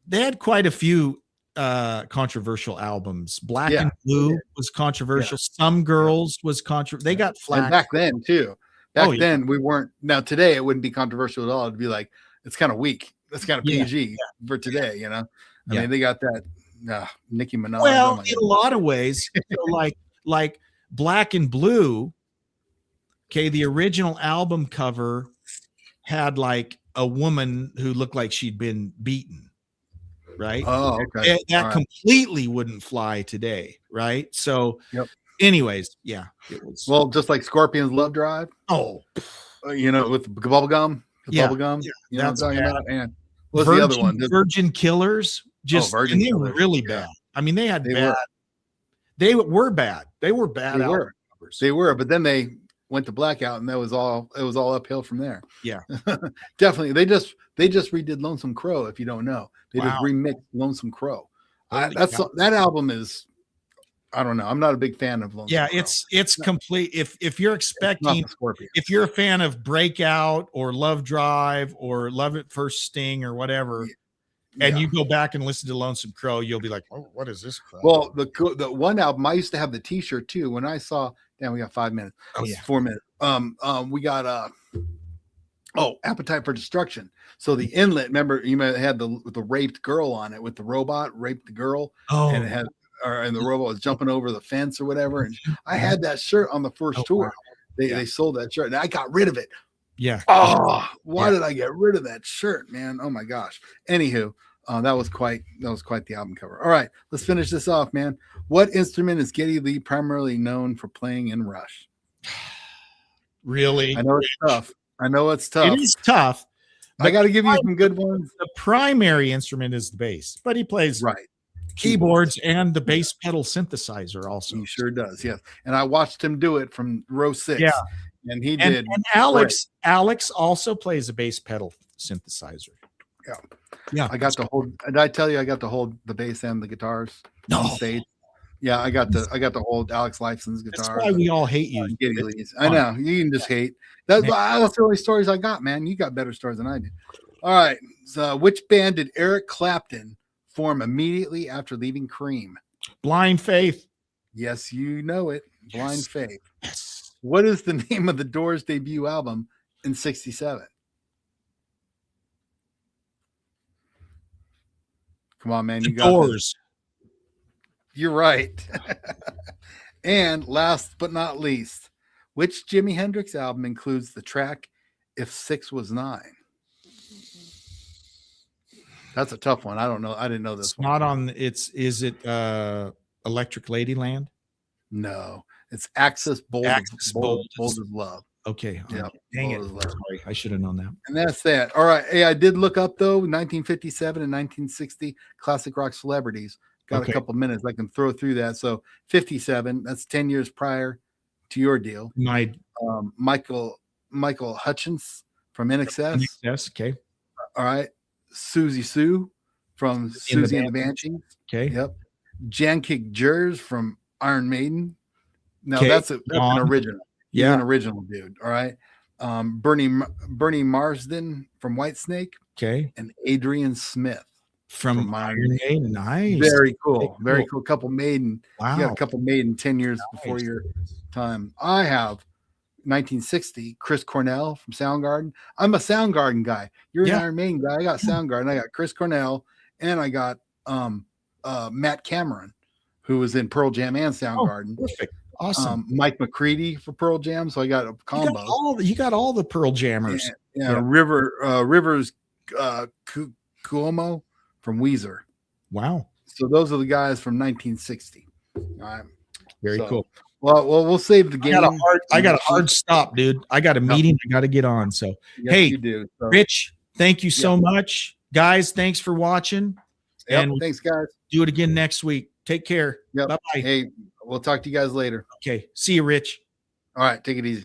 They had quite a few controversial albums. Black and Blue was controversial. Some Girls was controversial. They got flack. And back then too. Back then we weren't. Now today it wouldn't be controversial at all. It'd be like it's kind of weak. It's kind of PG for today. You know. I mean, they got that Nicki Minaj. Well, in a lot of ways, so like Black and Blue. Okay, the original album cover had like a woman who looked like she'd been beaten, right? Oh, okay. That completely wouldn't fly today, right? So, anyways, it was. Well, just like Scorpions' Love Drive. Oh, with bubblegum. Bubblegum. You know what I'm talking about? And what's the other one? Virgin Killers. Virgin they Killers. Were really bad. I mean, they had bad. They were bad. They were bad. They were, but then they went to blackout, and it was all uphill from there. Yeah. Definitely. They just redid Lonesome Crow. If you don't know, they just remixed Lonesome Crow. That album is, I don't know. I'm not a big fan of Lonesome Crow. It's complete. If you're expecting, if you're a fan of Breakout or Love Drive or Love at First Sting or whatever, and you go back and listen to Lonesome Crow, you'll be like, oh, what is this crap? Well, the one album, I used to have the T-shirt too. When I saw, we got 5 minutes. 4 minutes. We got Appetite for Destruction. So the inlet, remember, you may have had the raped girl on it with the robot raped the girl, and it had, and the robot was jumping over the fence or whatever. And I had that shirt on the first tour. Wow. They sold that shirt, and I got rid of it. Yeah. Oh, why did I get rid of that shirt, man? Oh my gosh. Anywho, that was quite the album cover. All right, let's finish this off, man. What instrument is Geddy Lee primarily known for playing in Rush? Really? I know it's tough. It is tough. I got to give you some good ones. The primary instrument is the bass, but he plays keyboards and the bass pedal synthesizer also. He sure does, yes. And I watched him do it from row 6. Yeah. And he did. And Alex also plays a bass pedal synthesizer. Yeah. I got to hold. Did I tell you I got to hold the bass and the guitars on stage? Yeah, I got to hold Alex Lifeson's guitar. That's why we all hate you. I know. You can just hate. That's the only stories I got, man. You got better stories than I do. All right. So which band did Eric Clapton form immediately after leaving Cream? Blind Faith. Yes, you know it. Blind Faith. Yes. What is the name of the Doors debut album in 1967? Come on, man. You got Doors. This. You're right. And last but not least, which Jimi Hendrix album includes the track If 6 Was 9? That's a tough one. I don't know. I didn't know this. It's not on. Is it Electric Ladyland? No, it's Axis Bold as Love. Okay. Yeah. Dang it. Sorry. I should have known that. And that's that. All right. Hey, I did look up though 1957 and 1960 classic rock celebrities. Got a couple minutes. I can throw through that. So 57, that's 10 years prior to your deal. Michael Hutchins from NXS. Yes. Okay. All right. Susie Sue from Susie and the Banshees. Okay. Yep. Jankig Jers from Iron Maiden. Now that's an original. Yeah, an original dude. All right. Bernie Marsden from Whitesnake. Okay. And Adrian Smith from Iron Maiden. Nice. Very cool. Very cool. Couple Maiden. Wow. You got a couple Maiden 10 years before your time. I have 1960 Chris Cornell from Soundgarden. I'm a Soundgarden guy. You're an Iron Maiden guy. I got Soundgarden. I got Chris Cornell, and I got Matt Cameron, who was in Pearl Jam and Soundgarden. Perfect. Awesome. Mike McCready for Pearl Jam. So I got a combo. You got all the Pearl Jammers. Yeah. Rivers Cuomo from Weezer. Wow. So those are the guys from 1960. All right. Very cool. Well, we'll save the game. I got a hard stop, dude. I got a meeting I got to get on. So, hey, you do. So, Rich, thank you so much. Guys, thanks for watching. And thanks, guys. Do it again next week. Take care. Yep. Bye-bye. Hey, we'll talk to you guys later. Okay. See you, Rich. All right. Take it easy.